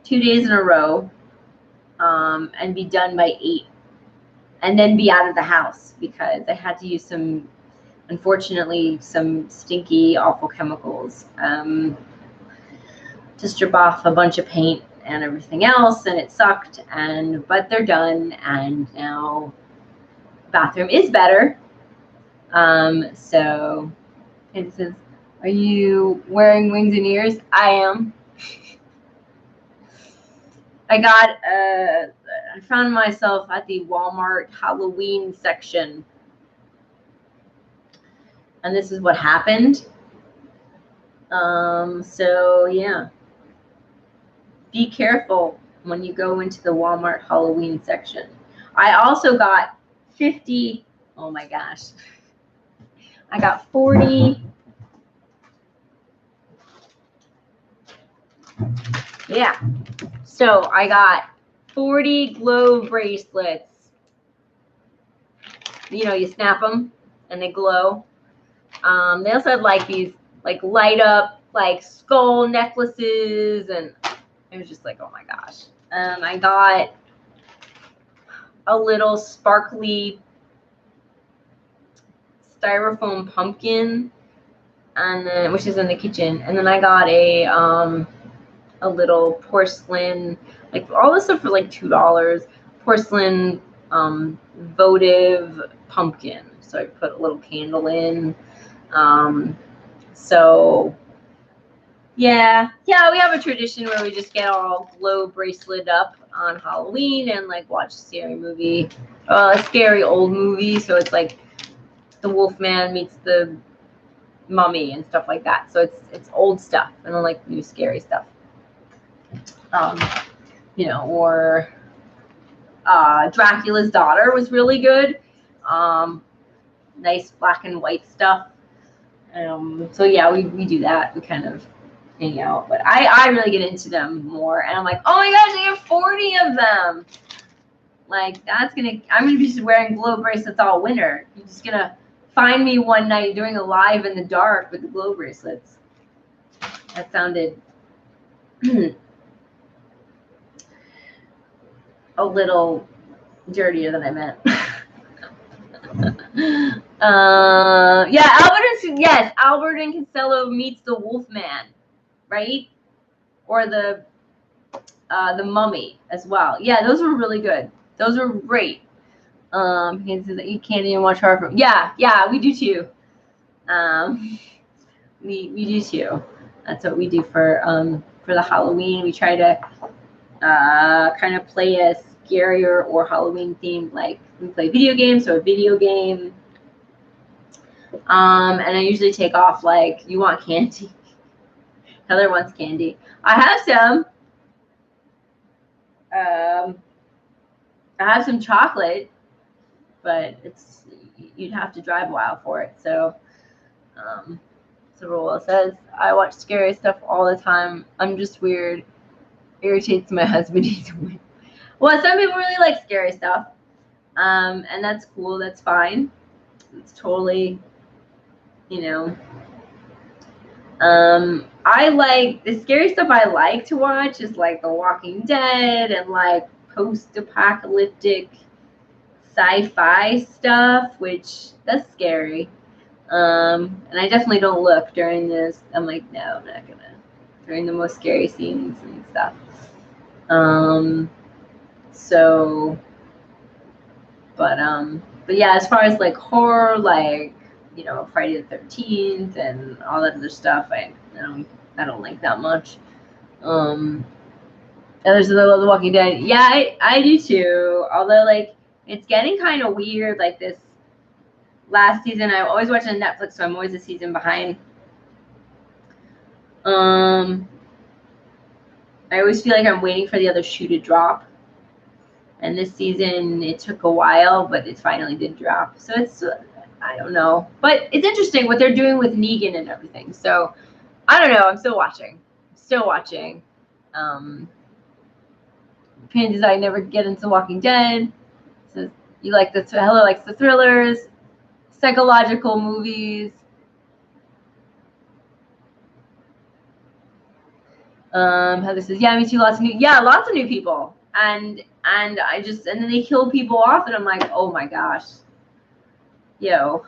2 days in a row and be done by 8 and then be out of the house because I had to use some, unfortunately, some stinky, awful chemicals to strip off a bunch of paint and everything else, and it sucked, but they're done, and now the bathroom is better. So it says, are you wearing wings and ears? I am. I found myself at the Walmart Halloween section, and this is what happened. So yeah, be careful when you go into the Walmart Halloween section. I also got 50, oh my gosh, I got 40, yeah, so I got 40 glow bracelets. You know, you snap them and they glow. They also had like these like light up like skull necklaces, and it was just like, oh my gosh. I got a little sparkly styrofoam pumpkin, and then, which is in the kitchen, and then I got a little porcelain, like all this stuff for like $2, porcelain votive pumpkin. So I put a little candle in. So yeah, we have a tradition where we just get all glow bracelet up on Halloween and like watch a scary movie, a scary old movie. So it's like the Wolfman meets the Mummy and stuff like that. So it's old stuff and then like new scary stuff. You know, or Dracula's Daughter was really good. Nice black and white stuff. So yeah, we do that. We kind of hang out, but I really get into them more, and I'm like, oh my gosh, I have 40 of them. Like I'm gonna be just wearing glow bracelets all winter. You're just gonna find me one night doing a live in the dark with the glow bracelets. That sounded a little dirtier than I meant. Yeah, Albert and Costello meets the Wolfman, right? Or the Mummy as well. Yeah, those were really good. Those were great. You can't even watch horror film. Yeah, we do too. We do too. That's what we do for the Halloween. We try to kind of play a scarier or Halloween themed, like we play video games, so a video game. And I usually take off, like, you want candy? Heather wants candy. I have some. I have some chocolate, but you'd have to drive a while for it. So, Rule says, I watch scary stuff all the time. I'm just weird. Irritates my husband either way. Well, some people really like scary stuff. And that's cool. That's fine. It's totally, I like the scary stuff I like to watch is like The Walking Dead and like post-apocalyptic sci-fi stuff, which that's scary. And I definitely don't look during this. I'm like, no, I'm not gonna during the most scary scenes and stuff. But yeah, as far as like horror, like, Friday the 13th and all that other stuff, I don't like that much. There's The Walking Dead. Yeah, I do too. Although, like, it's getting kind of weird. Like this last season, I always watch on Netflix, so I'm always a season behind. I always feel like I'm waiting for the other shoe to drop. And this season, it took a while, but it finally did drop. So it's, I don't know. But it's interesting what they're doing with Negan and everything. So I don't know. I'm still watching. Pansies, I never get into Walking Dead. So you like Heather likes the thrillers, psychological movies. Heather says, yeah, me too. Lots of new people. And then they kill people off, and I'm like, oh my gosh. So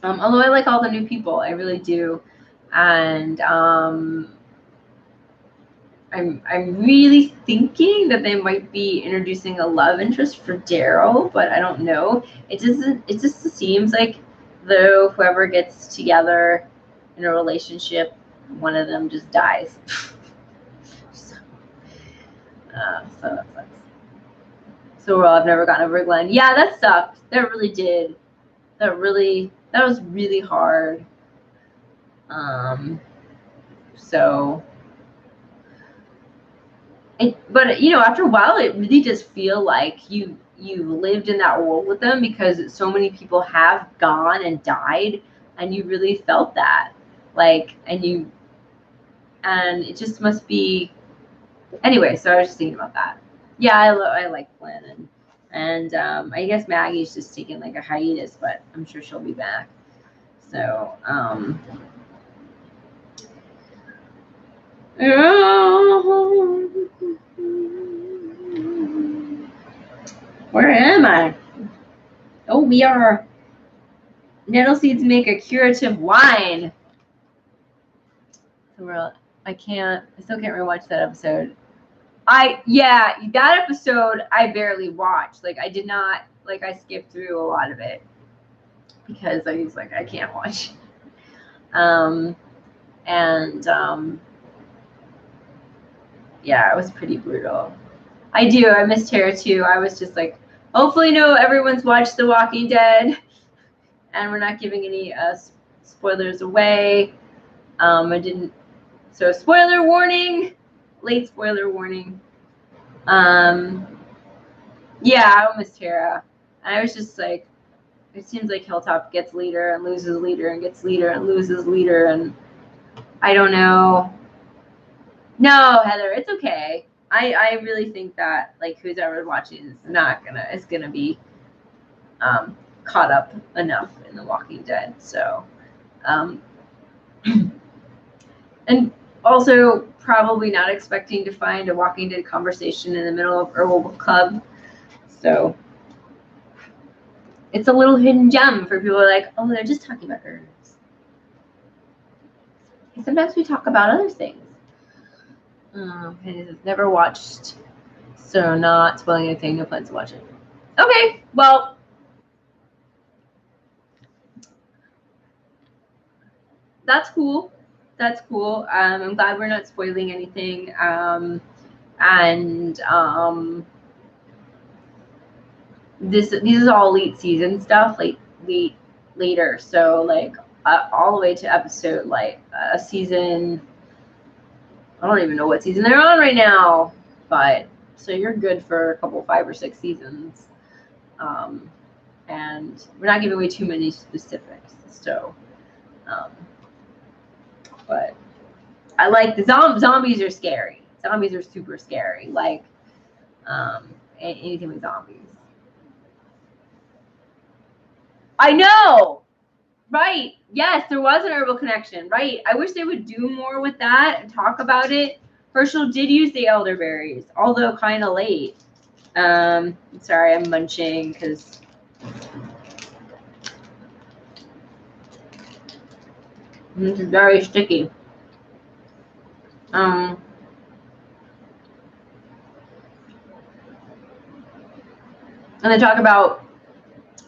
although I like all the new people, I really do. And I'm really thinking that they might be introducing a love interest for Daryl, but I don't know. It just seems like though whoever gets together in a relationship, one of them just dies. So that sucks. So I've never gotten over Glenn. Yeah, that sucked. That really did. That was really hard. But after a while, it really does feel like you lived in that world with them, because so many people have gone and died, and you really felt that, like, and it just must be. Anyway, so I was just thinking about that. Yeah, I like Glenn, and I guess Maggie's just taking like a hiatus, but I'm sure she'll be back. So where am I? Oh, we are. Nettle seeds make a curative wine. So I still can't rewatch that episode. That episode I barely watched. Like I did not, like I skipped through a lot of it because I was like, I can't watch. Yeah, it was pretty brutal. I miss Tara too. I was just like, hopefully everyone's watched The Walking Dead, and we're not giving any spoilers away. I didn't. So spoiler warning, late spoiler warning. Yeah, I miss Tara. I was just like, it seems like Hilltop gets leader and loses leader and gets leader and loses leader, and I don't know. No, Heather, it's okay. I really think that like who's ever watching is gonna be caught up enough in The Walking Dead. So, and also probably not expecting to find a Walking Dead conversation in the middle of Herbal Book Club. So it's a little hidden gem for people who are like, oh, they're just talking about herbs. And sometimes we talk about other things. And I've never watched, so not spoiling anything, no plans to watch it. Okay, well, that's cool. That's cool. I'm glad we're not spoiling anything. This is all late season stuff, like later. So like all the way to episode like season. I don't even know what season they're on right now, but so you're good for a couple 5 or 6 seasons. And we're not giving away too many specifics. So, but I like the zombies are scary. Zombies are super scary. Like anything with zombies. I know. Right. Yes, there was an herbal connection. Right. I wish they would do more with that and talk about it. Herschel did use the elderberries, although kind of late. Sorry, I'm munching because this is very sticky. And they talk about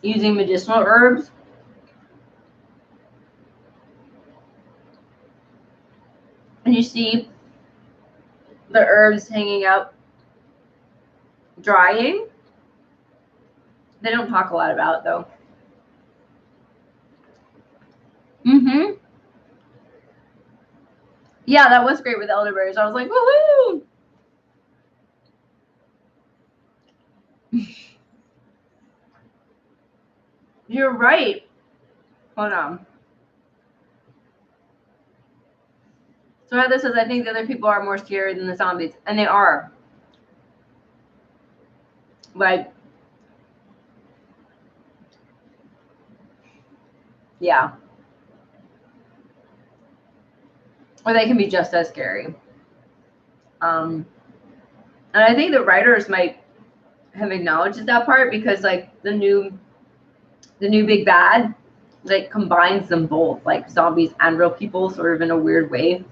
using medicinal herbs. And you see the herbs hanging out drying. They don't talk a lot about it, though. Yeah, that was great with elderberries. I was like, woohoo! You're right. Hold on. So Heather says, I think the other people are more scary than the zombies. And they are. Like, yeah. Or they can be just as scary. And I think the writers might have acknowledged that part because like the new big bad like combines them both, like zombies and real people, sort of in a weird way.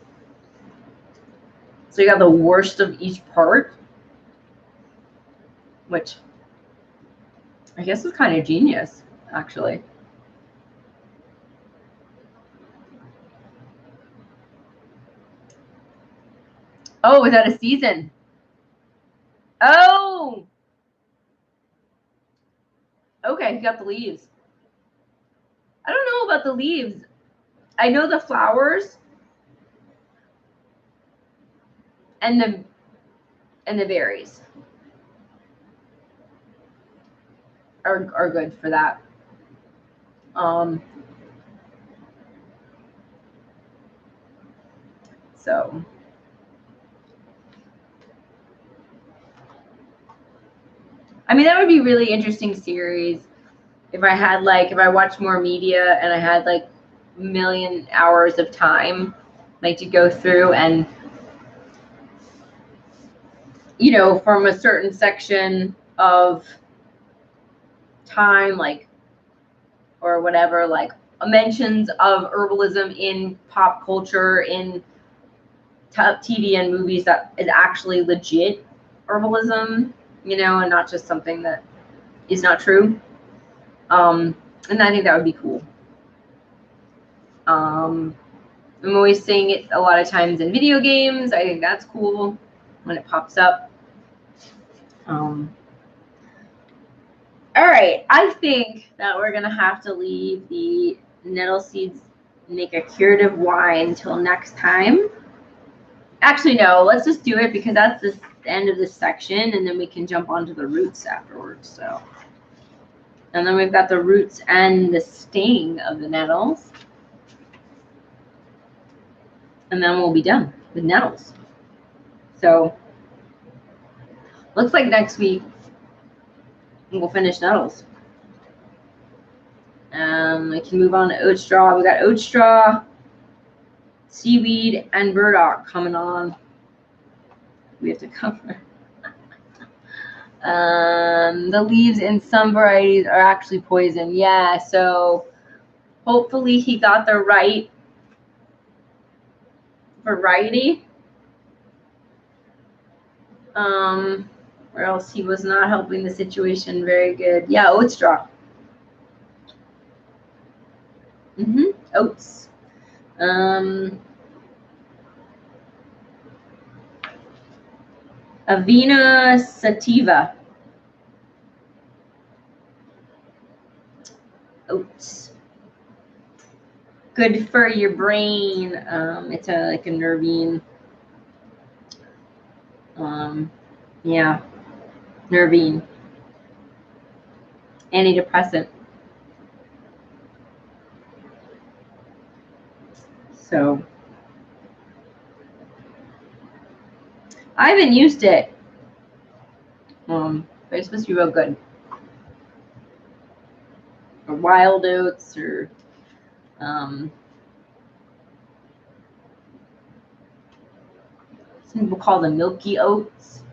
So you got the worst of each part, which I guess is kind of genius, actually. Oh, was that a season? Oh, okay, you got the leaves. I don't know about the leaves. I know the flowers and the berries are good for that. So I mean, that would be really interesting series if I watched more media and I had like a million hours of time, like to go through and, you know, from a certain section of time, like, or whatever, like mentions of herbalism in pop culture, in TV and movies that is actually legit herbalism, you know, and not just something that is not true. And I think that would be cool. I'm always saying it a lot of times in video games. I think that's cool when it pops up. All right, I think that we're gonna have to leave the nettle seeds make a curative wine until next time. Actually, no, let's just do it because that's the end of this section, and then we can jump onto the roots afterwards. So, and then we've got the roots and the sting of the nettles, and then we'll be done with nettles. So, looks like next week we'll finish nettles. We can move on to oat straw. We got oat straw, seaweed, and burdock coming on. We have to cover. The leaves in some varieties are actually poison. Yeah, so hopefully he got the right variety. Or else he was not helping the situation very good. Yeah, oat straw. Oats. Avena sativa. Oats. Good for your brain. It's like a nervine. Yeah, nervine. Antidepressant. So I haven't used it. But it's supposed to be real good. Or wild oats, or some people call them milky oats.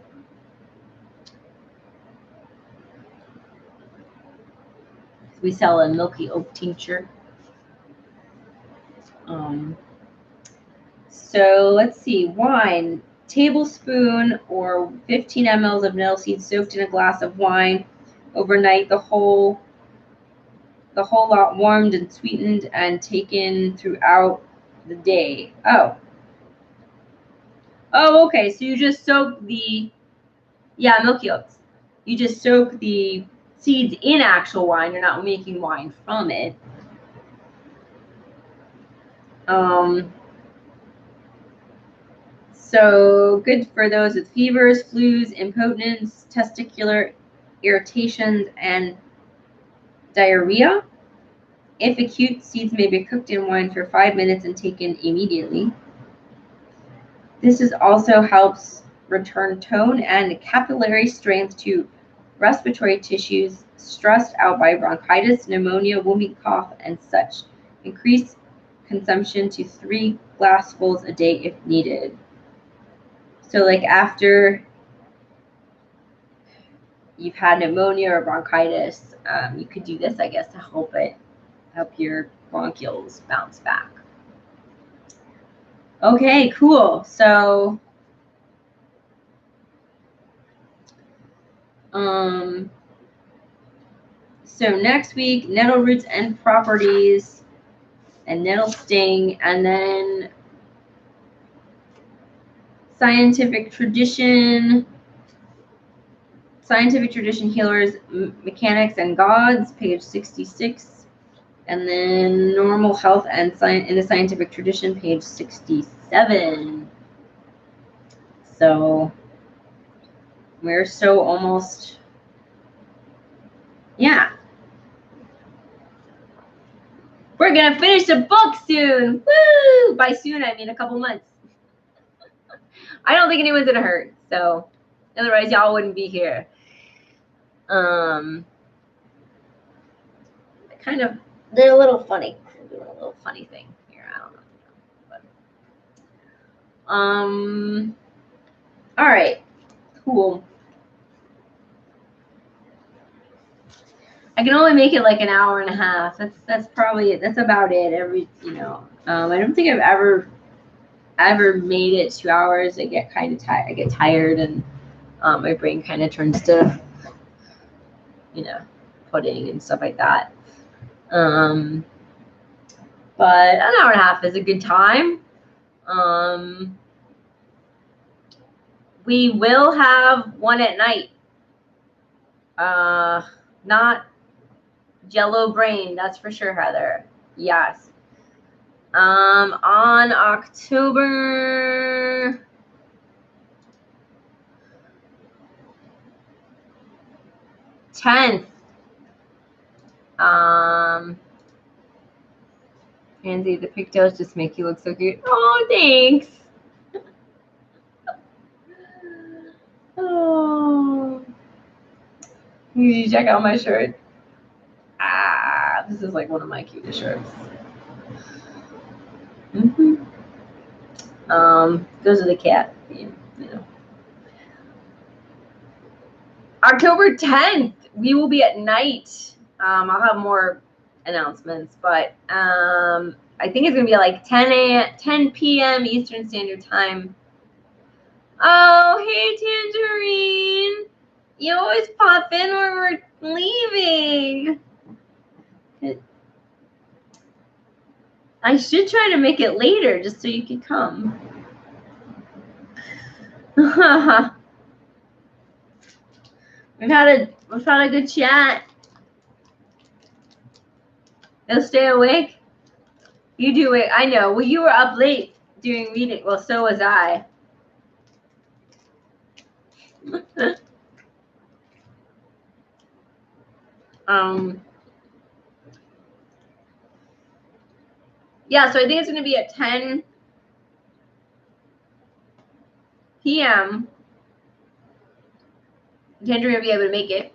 We sell a milky oat tincture. So let's see, wine, tablespoon or 15 ml of nettle seeds soaked in a glass of wine overnight. The whole lot warmed and sweetened and taken throughout the day. Oh, okay. So you just soak the, milky oats. You just soak the seeds in actual wine. You're not making wine from it. So good for those with fevers, flus, impotence, testicular irritations, and diarrhea. If acute, seeds may be cooked in wine for 5 minutes and taken immediately. This also helps return tone and capillary strength to respiratory tissues stressed out by bronchitis, pneumonia, whooping cough, and such. Increase consumption to 3 glassfuls a day if needed. So like after you've had pneumonia or bronchitis, you could do this, I guess, to help your bronchioles bounce back. Okay, cool. So next week, nettle roots and properties, and nettle sting, and then scientific tradition healers, mechanics and gods, page 66, and then normal health and in the scientific tradition, page 67. So we're so almost, yeah. We're gonna finish the book soon. Woo! By soon, I mean a couple months. I don't think anyone's gonna hurt, so otherwise y'all wouldn't be here. Kind of, they're a little funny. I'm doing a little funny thing here. I don't know. All right, cool. I can only make it like an hour and a half. That's about it. I don't think I've ever made it 2 hours. I get kind of tired. I get tired, and my brain kind of turns to, pudding and stuff like that. But an hour and a half is a good time. We will have one at night. Not Jello Brain, that's for sure, Heather. Yes. On October 10th. Andy, the pigtails just make you look so cute. Oh, thanks. Oh. You check out my shirt. This is like one of my cutest shirts. Those are the cat, you know. October 10th, we will be at night. I'll have more announcements, but I think it's gonna be like 10 p.m. Eastern Standard Time. Oh, hey Tangerine, you always pop in when we're leaving. I should try to make it later just so you can come. We've had a good chat. You'll stay awake. You do it. I know. Well, you were up late doing reading. Well, so was I. Yeah, so I think it's going to be at 10 p.m. Tangerine will be able to make it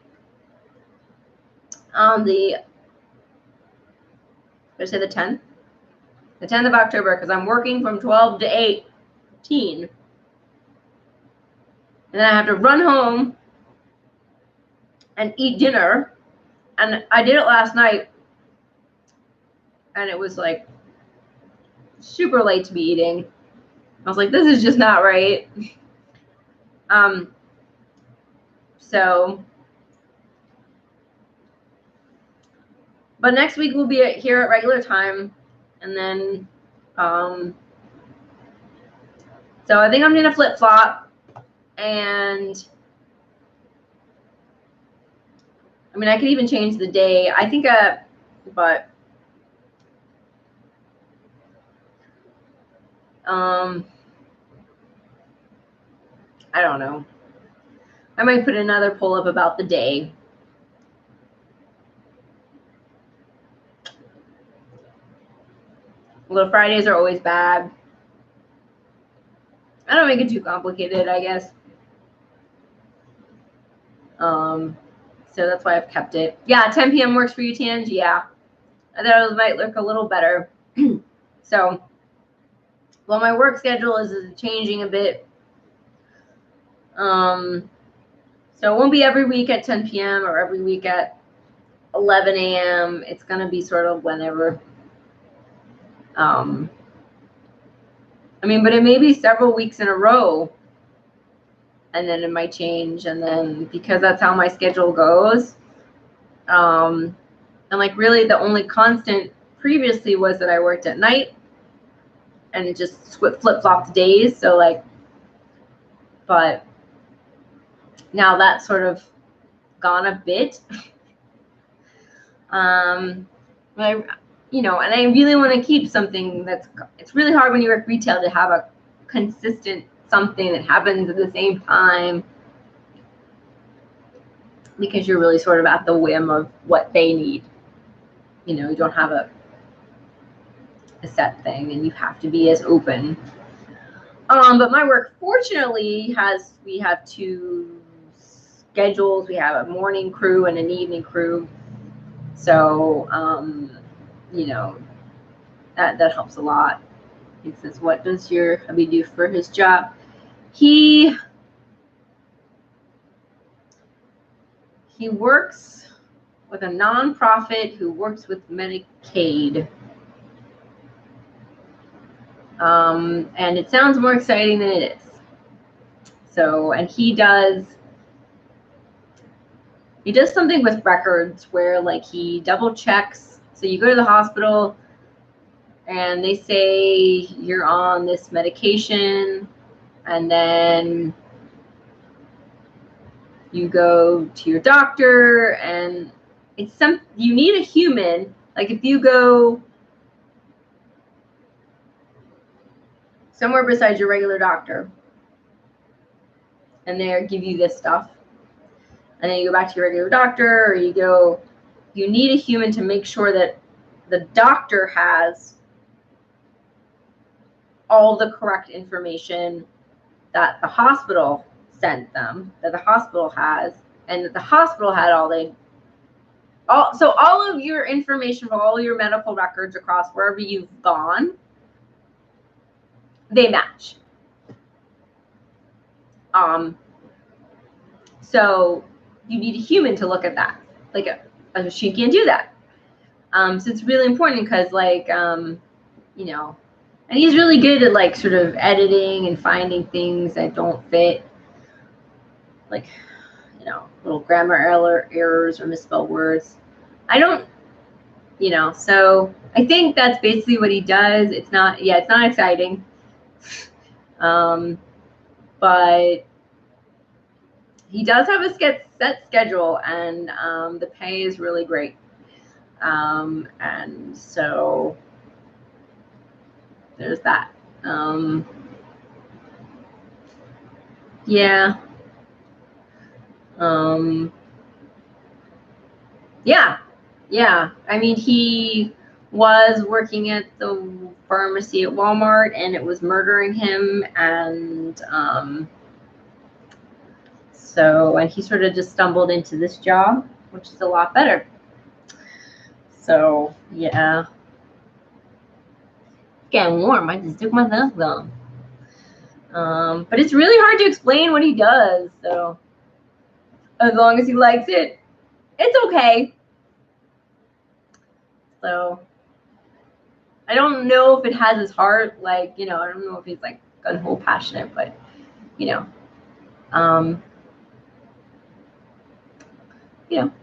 on the, let's say the 10th of October, because I'm working from 12 to 18. And then I have to run home and eat dinner. And I did it last night, and it was like super late to be eating. I was like, this is just not right. So, but next week we'll be here at regular time, and then, so I think I'm gonna flip flop, and I mean I could even change the day. I think, but I don't know. I might put another poll up about the day. Well, Fridays are always bad. I don't make it too complicated, I guess. So that's why I've kept it. Yeah, 10 p.m. works for you, Tange. Yeah, I thought it might look a little better. So, well, my work schedule is changing a bit. So it won't be every week at 10 p.m. or every week at 11 a.m. It's going to be sort of whenever. I mean, but it may be several weeks in a row, and then it might change. And then because that's how my schedule goes, and like really the only constant previously was that I worked at night, and it just flip-flopped days. So like, but now that's sort of gone a bit. You know, and I really want to keep something it's really hard when you work retail to have a consistent something that happens at the same time, because you're really sort of at the whim of what they need. You know, you don't have a set thing, and you have to be as open. But my work, fortunately, we have two schedules. We have a morning crew and an evening crew. So, you know, that helps a lot. He says, what does your hubby do for his job? He works with a nonprofit who works with Medicaid. And it sounds more exciting than it is. So, and he does something with records where like he double checks. So you go to the hospital and they say you're on this medication, and then you go to your doctor, and you need a human. Like if you go somewhere besides your regular doctor and they give you this stuff, and then you go back to your regular doctor, or you need a human to make sure that the doctor has all the correct information that the hospital sent them, that the hospital has, and that the hospital had all the So all of your information for all your medical records across wherever you've gone, they match. So you need a human to look at that. Like a machine can't do that. So it's really important because, like, you know, and he's really good at, like, sort of editing and finding things that don't fit, like, you know, little grammar errors or misspelled words. I don't, you know, so I think that's basically what he does. It's not, yeah, it's not exciting, but he does have a set schedule, and the pay is really great. And so there's that. Yeah. Yeah. I mean, he was working at the pharmacy at Walmart, and it was murdering him, and and he sort of just stumbled into this job, which is a lot better. So yeah. It's getting warm. I just took my mask off. But it's really hard to explain what he does. So as long as he likes it, it's okay. So I don't know if it has his heart, like, you know, I don't know if he's like gun-ho passionate, but, you know,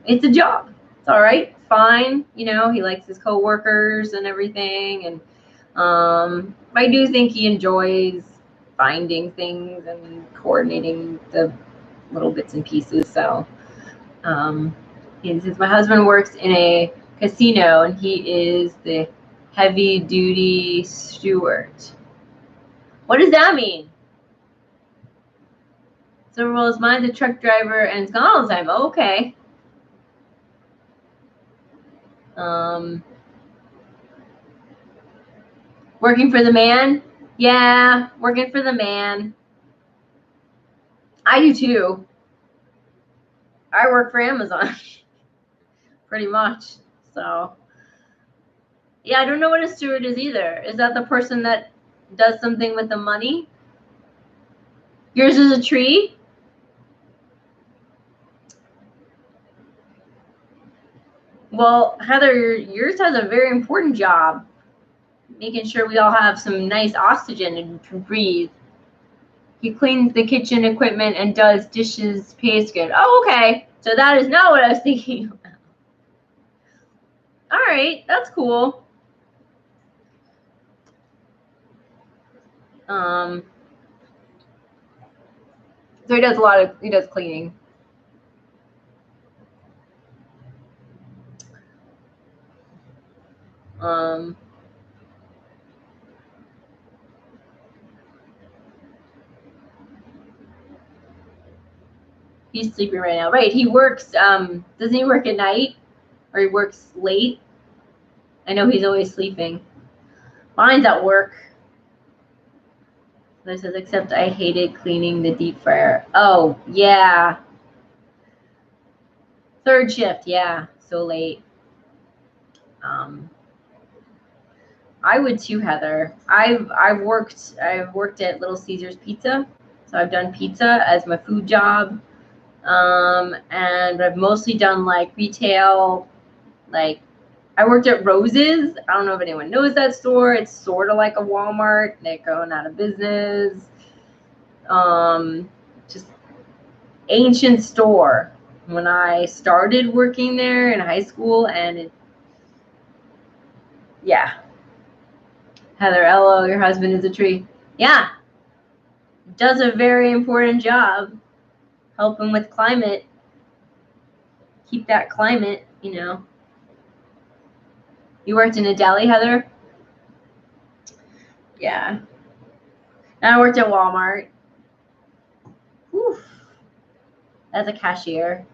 it's a job. It's all right, fine. You know, he likes his coworkers and everything, and I do think he enjoys finding things and coordinating the little bits and pieces. So he says, my husband works in a casino, and he is the heavy duty steward. What does that mean? So Rolls, mine's a truck driver and it's gone all the time. Oh, okay. Working for the man? Yeah, working for the man. I do too. I work for Amazon. Pretty much. So yeah, I don't know what a steward is either. Is that the person that does something with the money? Yours is a tree? Well, Heather, yours has a very important job, making sure we all have some nice oxygen and can breathe. He cleans the kitchen equipment and does dishes, pays good. Oh, okay. So that is not what I was thinking about. All right, that's cool. So he does cleaning. He's sleeping right now. Right, he works, doesn't he work at night? Or he works late? I know he's always sleeping. Mine's at work. This says, except I hated cleaning the deep fryer. Oh, yeah. Third shift, yeah. So late. I would too, Heather. I've worked at Little Caesars Pizza. So I've done pizza as my food job. And I've mostly done like retail, like I worked at Rose's. I don't know if anyone knows that store. It's sort of like a Walmart. They're going out of business. Just ancient store. When I started working there in high school, and yeah. Heather, hello, your husband is a tree. Yeah. Does a very important job. Helping with climate. Keep that climate, you know. You worked in a deli, Heather? Yeah. And I worked at Walmart. Whew. As a cashier.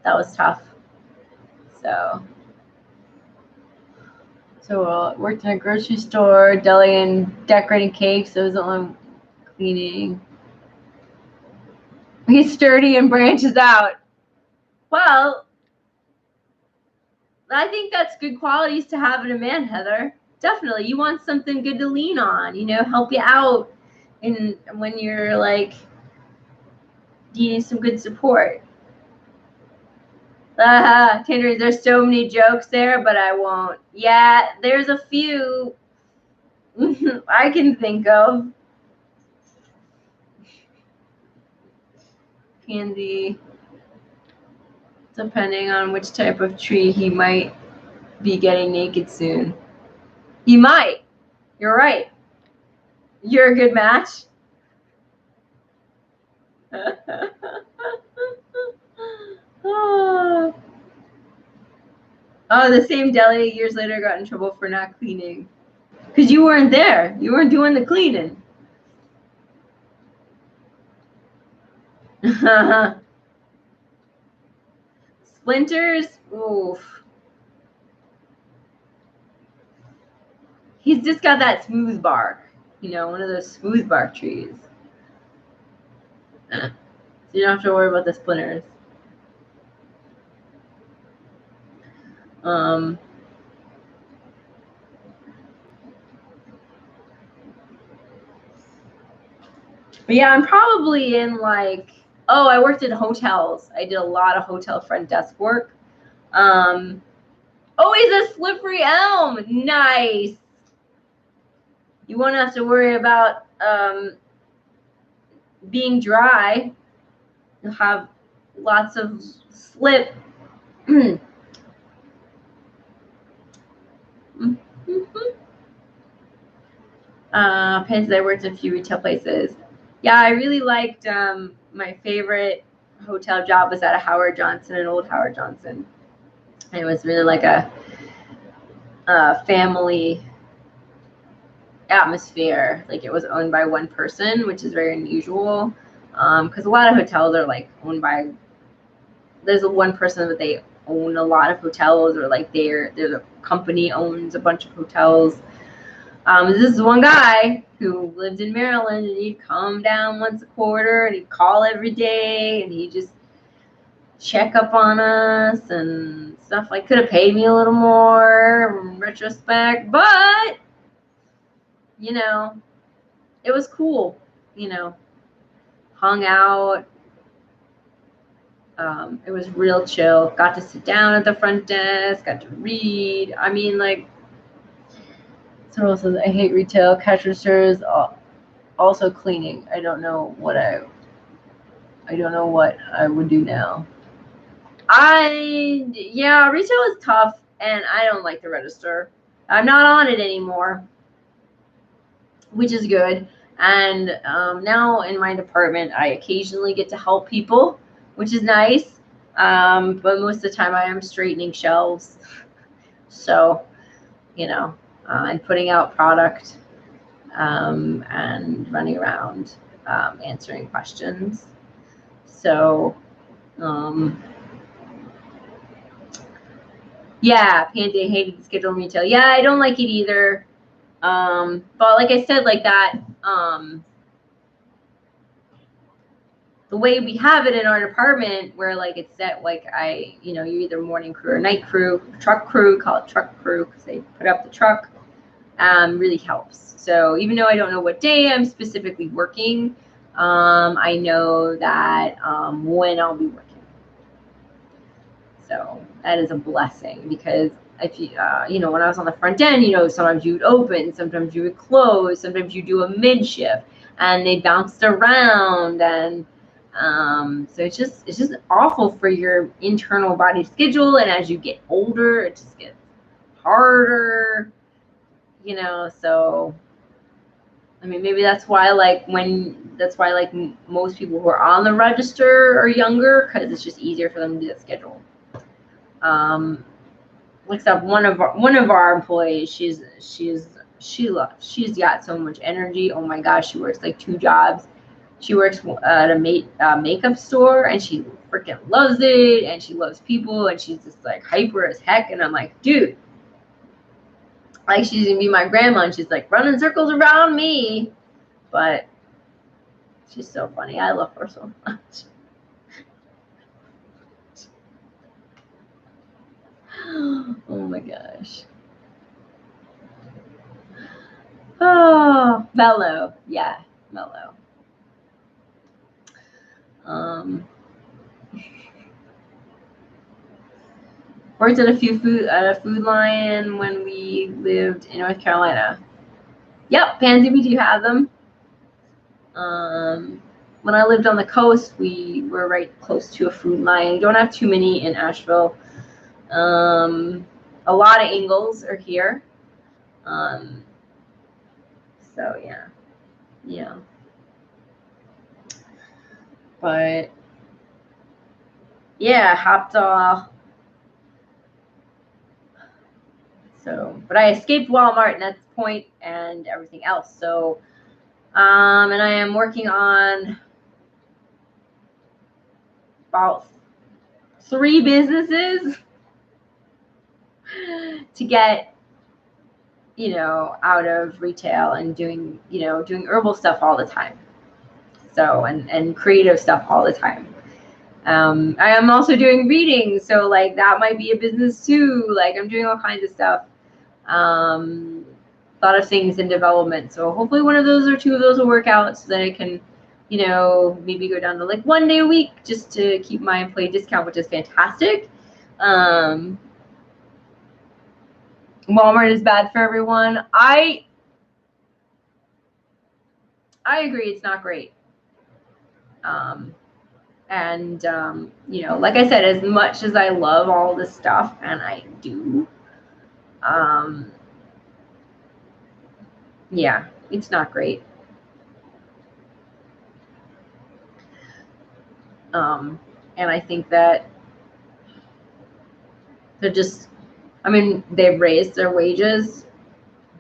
That was tough. So worked in a grocery store, deli, and decorating cakes. So it was on cleaning. He's sturdy and branches out. Well, I think that's good qualities to have in a man, Heather. Definitely. You want something good to lean on, you know, help you out in when you're like needing some good support. Tanner, there's so many jokes there, but I won't. Yeah, there's a few I can think of. Pansy, depending on which type of tree, he might be getting naked soon. He might. You're right. You're a good match. Oh, the same deli years later got in trouble for not cleaning. Because you weren't there. You weren't doing the cleaning. Splinters? Oof. He's just got that smooth bark. You know, one of those smooth bark trees. So you don't have to worry about the splinters. But yeah, I'm probably in like, I worked in hotels. I did a lot of hotel front desk work. He's a slippery elm. Nice. You won't have to worry about being dry. You'll have lots of slip. Pens, I worked in a few retail places. Yeah, I really liked my favorite hotel job was at a Howard Johnson, an old Howard Johnson. And it was really like a family atmosphere. Like it was owned by one person, which is very unusual. Because a lot of hotels are like owned by, there's one person that they own a lot of hotels, or like the company owns a bunch of hotels. This is one guy who lived in Maryland, and he'd come down once a quarter, and he'd call every day, and he'd just check up on us and stuff. Like, could have paid me a little more in retrospect, but you know, it was cool. You know, hung out. It was real chill. Got to sit down at the front desk. Got to read. I mean, like. Someone says, I hate retail, cash registers, also cleaning. I don't know what I would do now. Yeah, retail is tough, and I don't like the register. I'm not on it anymore, which is good. And now in my department, I occasionally get to help people, which is nice. But most of the time I am straightening shelves. So, you know, and putting out product and running around answering questions. So, yeah, Panda hated the schedule in retail. Yeah, I don't like it either. But like I said, like that, the way we have it in our department, where like it's set, like you're either morning crew or night crew, truck crew, call it truck crew because they put up the truck, really helps. So even though I don't know what day I'm specifically working, I know that when I'll be working. So that is a blessing, because if you, when I was on the front end, sometimes you would open, sometimes you would close, sometimes you do a mid shift, and they bounced around, and so it's just awful for your internal body schedule. And as you get older, it just gets harder, so I mean, maybe that's why most people who are on the register are younger, because it's just easier for them to do that schedule. Except one of our employees, she's got so much energy. Oh my gosh, she works like 2 jobs. She works at a makeup store, and she freaking loves it, and she loves people, and she's just like hyper as heck. And I'm like, dude, like she's gonna be my grandma, and she's like running circles around me, but she's so funny. I love her so much. Oh my gosh. Oh, mellow. Yeah, mellow. Worked at a food line when we lived in North Carolina. Yep, Pansy, we do have them. When I lived on the coast, we were right close to a food line. We don't have too many in Asheville. A lot of Ingles are here. So yeah. But yeah, hopped off. So, but I escaped Walmart and that's the point and everything else. So, and I am working on about 3 businesses to get, out of retail and doing herbal stuff all the time. So, and creative stuff all the time. I am also doing readings. So like that might be a business too. Like I'm doing all kinds of stuff. A lot of things in development. So hopefully one of those or 2 of those will work out so that I can, maybe go down to like 1 day a week just to keep my employee discount, which is fantastic. Walmart is bad for everyone. I agree, it's not great. Like I said, as much as I love all this stuff, and I do, yeah, it's not great. And I think that they're just, they've raised their wages,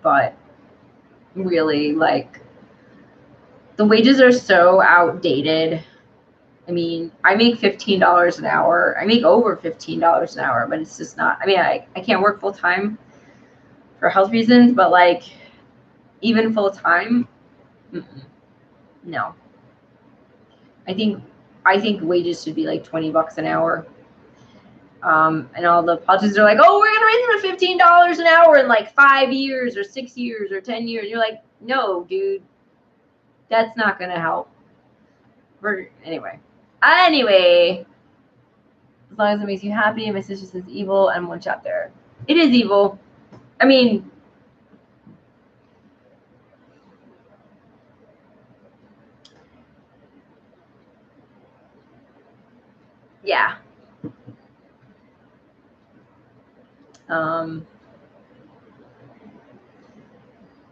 but really, like, the wages are so outdated. I make $15 an hour. I make over $15 an hour, but it's just not, I can't work full time for health reasons, but like, even full time, no. I think wages should be like $20 an hour. And all the politicians are like, oh, we're gonna raise them to $15 an hour in like 5 years or 6 years or 10 years. You're like, no, dude, that's not gonna help. Anyway, as long as it makes you happy. My sister says evil, and one shot there. It is evil. Yeah.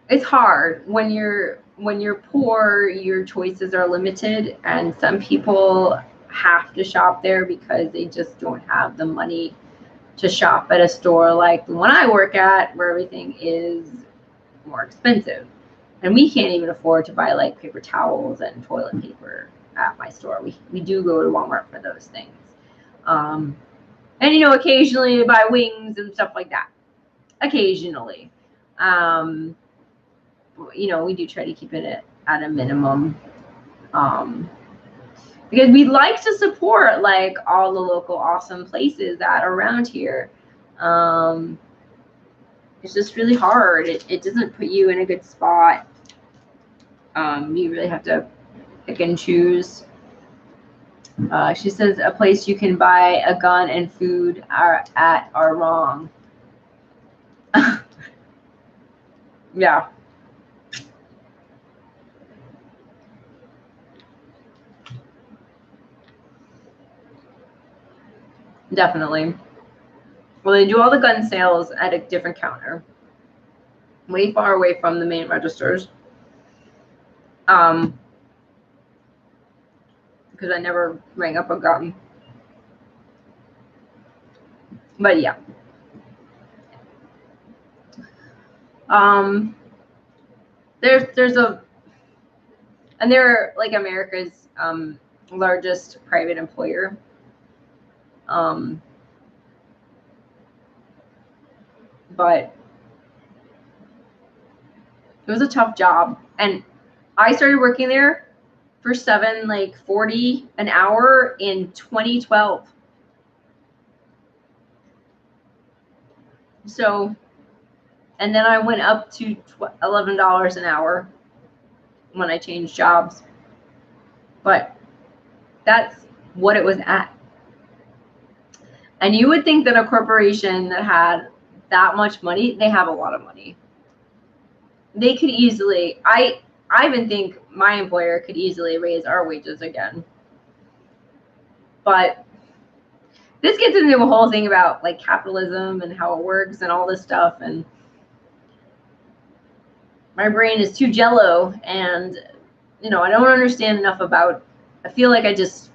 It's hard when you're poor. Your choices are limited, and some people have to shop there because they just don't have the money to shop at a store like the one I work at, where everything is more expensive, and we can't even afford to buy like paper towels and toilet paper at my store. We do go to Walmart for those things, and occasionally buy wings and stuff like that. Occasionally, we do try to keep it at a minimum, because we like to support like all the local awesome places that are around here. It's just really hard. It doesn't put you in a good spot. You really have to pick and choose. She says a place you can buy a gun and food are wrong. Yeah. Definitely. Well, they do all the gun sales at a different counter, way far away from the main registers. Because I never rang up a gun. But yeah. They're like America's largest private employer. But it was a tough job, and I started working there for $7.40 an hour in 2012. So, and then I went up to $11 an hour when I changed jobs. But that's what it was at. And you would think that a corporation that had that much money, they have a lot of money. They could easily, I even think my employer could easily raise our wages again. But this gets into a whole thing about like capitalism and how it works and all this stuff. And my brain is too jello, and I don't understand enough about. I feel like I just,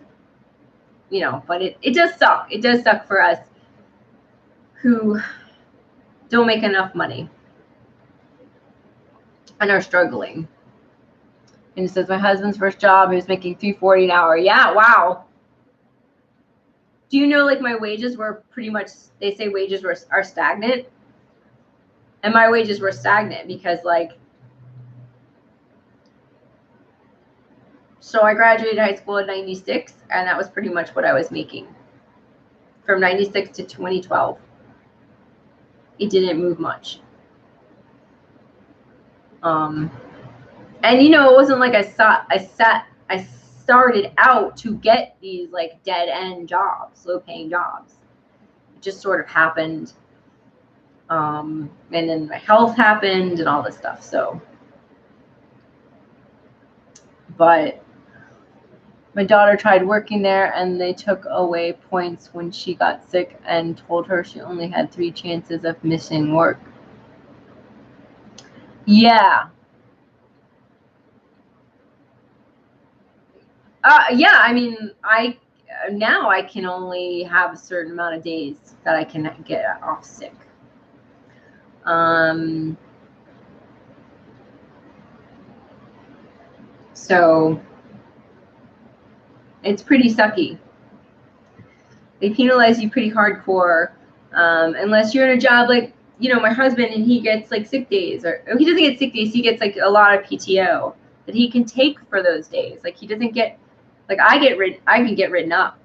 but it does suck. It does suck for us who don't make enough money and are struggling. And it says my husband's first job, he was making $3.40 an hour. Yeah, wow. Do you know, like, my wages were pretty much, they say wages are stagnant, and my wages were stagnant because, like, so I graduated high school in 96, and that was pretty much what I was making from 96 to 2012. It didn't move much. And it wasn't like I started out to get these like dead end jobs, low paying jobs. It just sort of happened. And then my health happened and all this stuff. So, but my daughter tried working there, and they took away points when she got sick and told her she only had 3 chances of missing work. Yeah. Yeah, I mean, now I can only have a certain amount of days that I can get off sick. So it's pretty sucky. They penalize you pretty hardcore, unless you're in a job like, my husband, and he gets like sick days, or he doesn't get sick days. He gets like a lot of PTO that he can take for those days. Like he doesn't get, like I can get written up.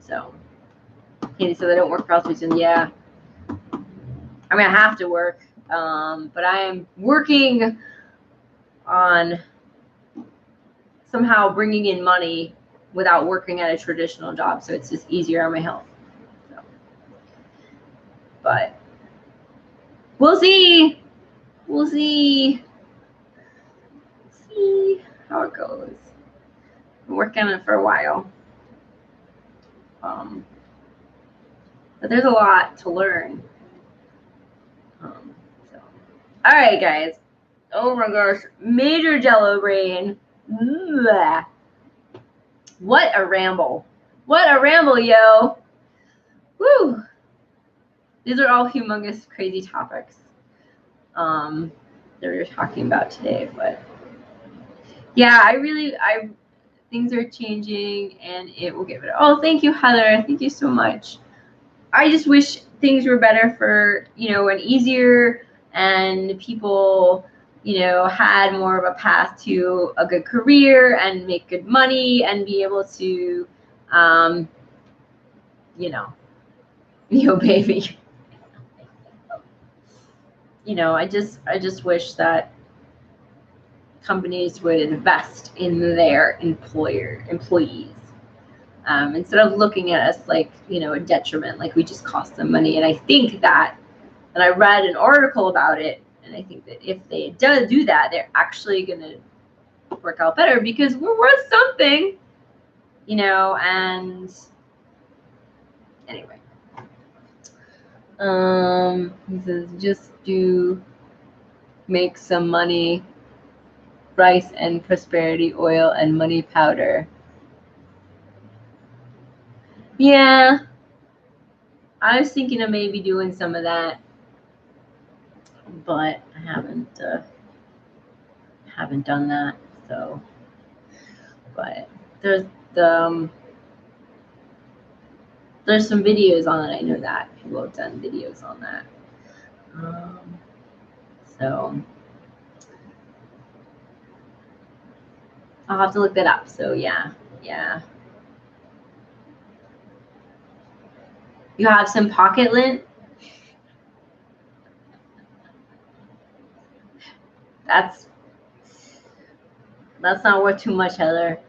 So he said I don't work for health reasons. Yeah, I mean I have to work, but I am working on somehow bringing in money without working at a traditional job, so it's just easier on my health. So, but we'll see. We'll see how it goes. I'm working on it for a while. But there's a lot to learn. So. All right, guys. Oh my gosh, major jello brain. Blah. What a ramble. What a ramble, yo. Woo. These are all humongous, crazy topics that we were talking about today. But yeah, things are changing, and it will get better. Oh, thank you, Heather. Thank you so much. I just wish things were better for, and easier, and people, had more of a path to a good career and make good money and be able to, baby. I just wish that companies would invest in their employees. Instead of looking at us like, a detriment, like we just cost them money. And I think that, and I read an article about it, and I think that if they do that, they're actually going to work out better because we're worth something, and anyway. He says, just do make some money, rice and prosperity oil and money powder. Yeah, I was thinking of maybe doing some of that, but I haven't done that. So, but there's some videos on it. I know that people have done videos on that. So I'll have to look that up. So yeah. You have some pocket lint? That's not worth too much, Heather.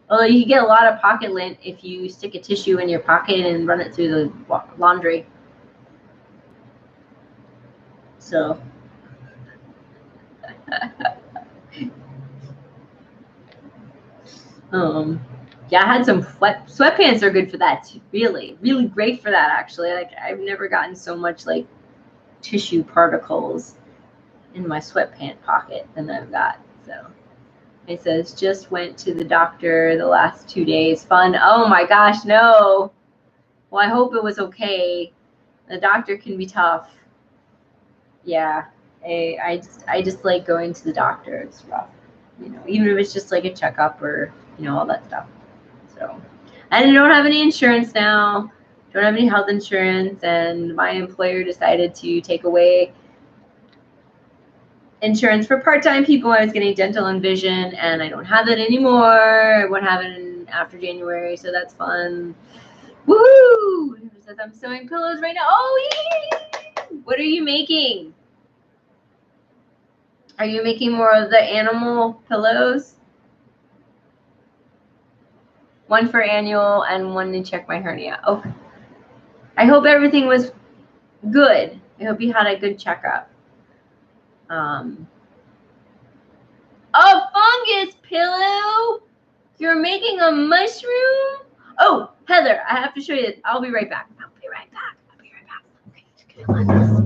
Although you get a lot of pocket lint if you stick a tissue in your pocket and run it through the laundry. So yeah, I had some sweatpants are good for that too. Really great for that, actually. Like, I've never gotten so much like tissue particles in my sweatpant pocket than I've got. So it says, just went to the doctor the last 2 days. Fun. Oh my gosh, no. Well, I hope it was okay. The doctor can be tough. Yeah, I just like going to the doctor. It's rough, you know, even if it's just like a checkup or, you know, all that stuff. So, and I don't have any insurance now. Don't have any health insurance, and my employer decided to take away insurance for part-time people. I was getting dental and vision, and I don't have that anymore. I won't have it after January, so that's fun. Woohoo! It says I'm sewing pillows right now. Oh, yay! What are you making? Are you making more of the animal pillows? One for annual and one to check my hernia. Okay. I hope everything was good. I hope you had a good checkup. A fungus pillow? You're making a mushroom? Oh, Heather, I have to show you this. I'll be right back. Okay, just get on this.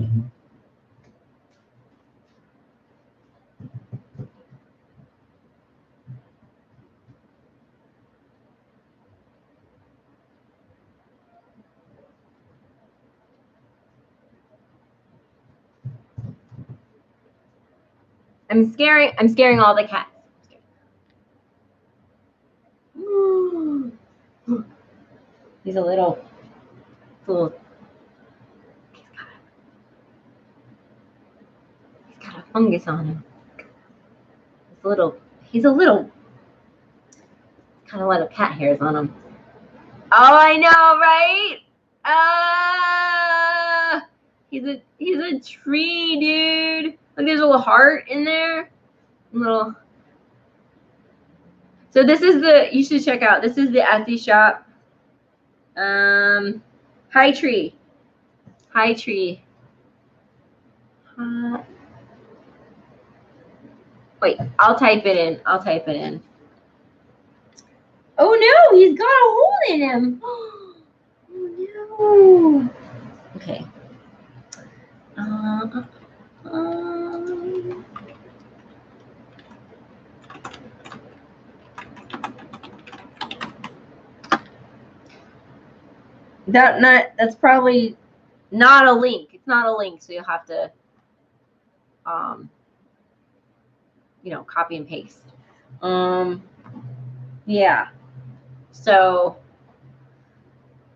I'm scaring all the cats. He's a little he's got a fungus on him. He's a little kind of little cat hairs on him. Oh, I know, right? He's a tree, dude. Look, there's a little heart in there. Little. So this is you should check out. This is the Etsy shop. High tree. Wait, I'll type it in. Oh no, he's got a hole in him. Oh no. Okay. That's probably not a link. It's not a link, so you'll have to you know, copy and paste. Yeah. So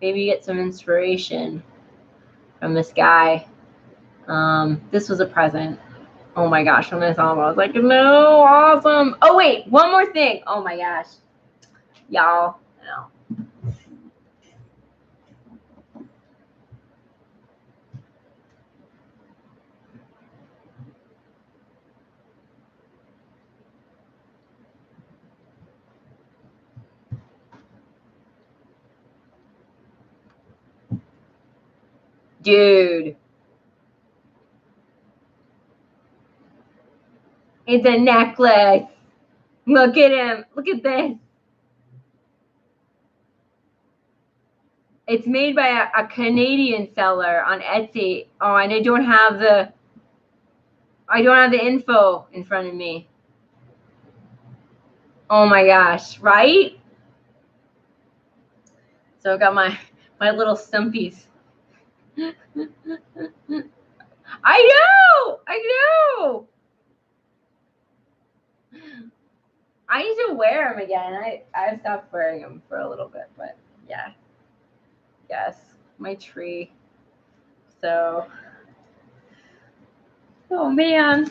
maybe you get some inspiration from this guy. This was a present. Oh my gosh, when I saw him, I was like, no, awesome. Oh wait, one more thing. Oh my gosh. Y'all, no. Dude. It's a necklace. Look at him. Look at this. It's made by a Canadian seller on Etsy. Oh, and I don't have the info in front of me. Oh my gosh, right? So I got my little stumpies. I know. I need to wear them again. I've stopped wearing them for a little bit, but yeah. Yes, my tree. So, oh man.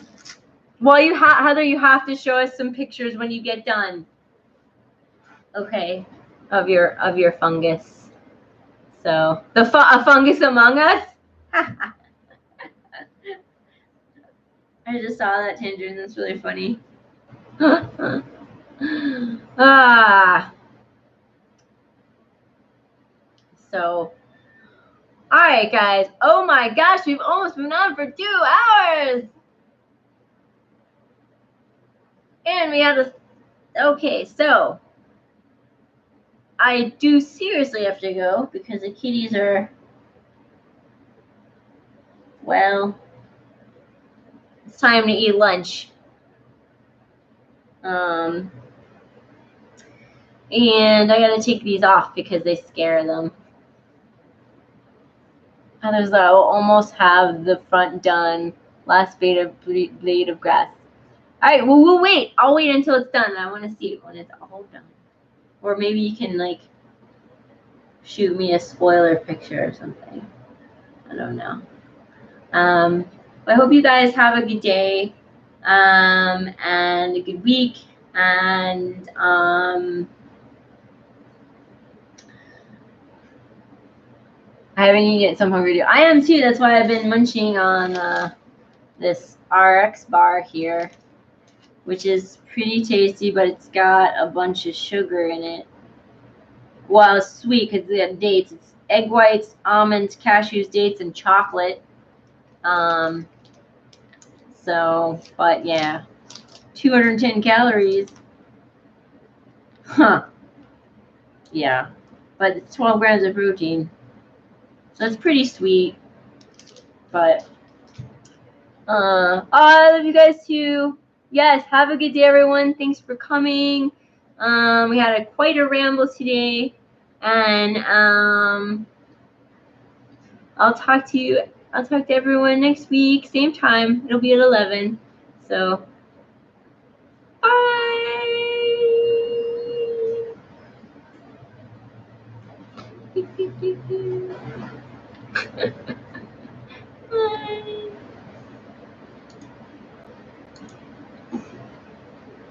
Well, Heather, you have to show us some pictures when you get done. Okay, of your fungus. So a fungus among us. I just saw that tangerine. That's really funny. So, all right, guys. Oh my gosh, we've almost been on for 2 hours. And we have this. Okay, so I do seriously have to go because the kitties are, well, it's time to eat lunch. And I gotta take these off because they scare them. Others that will almost have the front done. Last blade of grass. All right, well, we'll wait. I'll wait until it's done. I want to see it when it's all done. Or maybe you can, like, shoot me a spoiler picture or something. I don't know. I hope you guys have a good day and a good week. And I haven't eaten yet, so I'm hungry too. I am too. That's why I've been munching on this RX bar here, which is pretty tasty, but it's got a bunch of sugar in it. Well, it's sweet because they have dates. It's egg whites, almonds, cashews, dates, and chocolate. So, but yeah, 210 calories. Huh. Yeah, but it's 12 grams of protein. So it's pretty sweet. But I love you guys too. Yes, have a good day, everyone. Thanks for coming. We had quite a ramble today, and I'll talk to everyone next week, same time. It'll be at 11. So bye. Bye.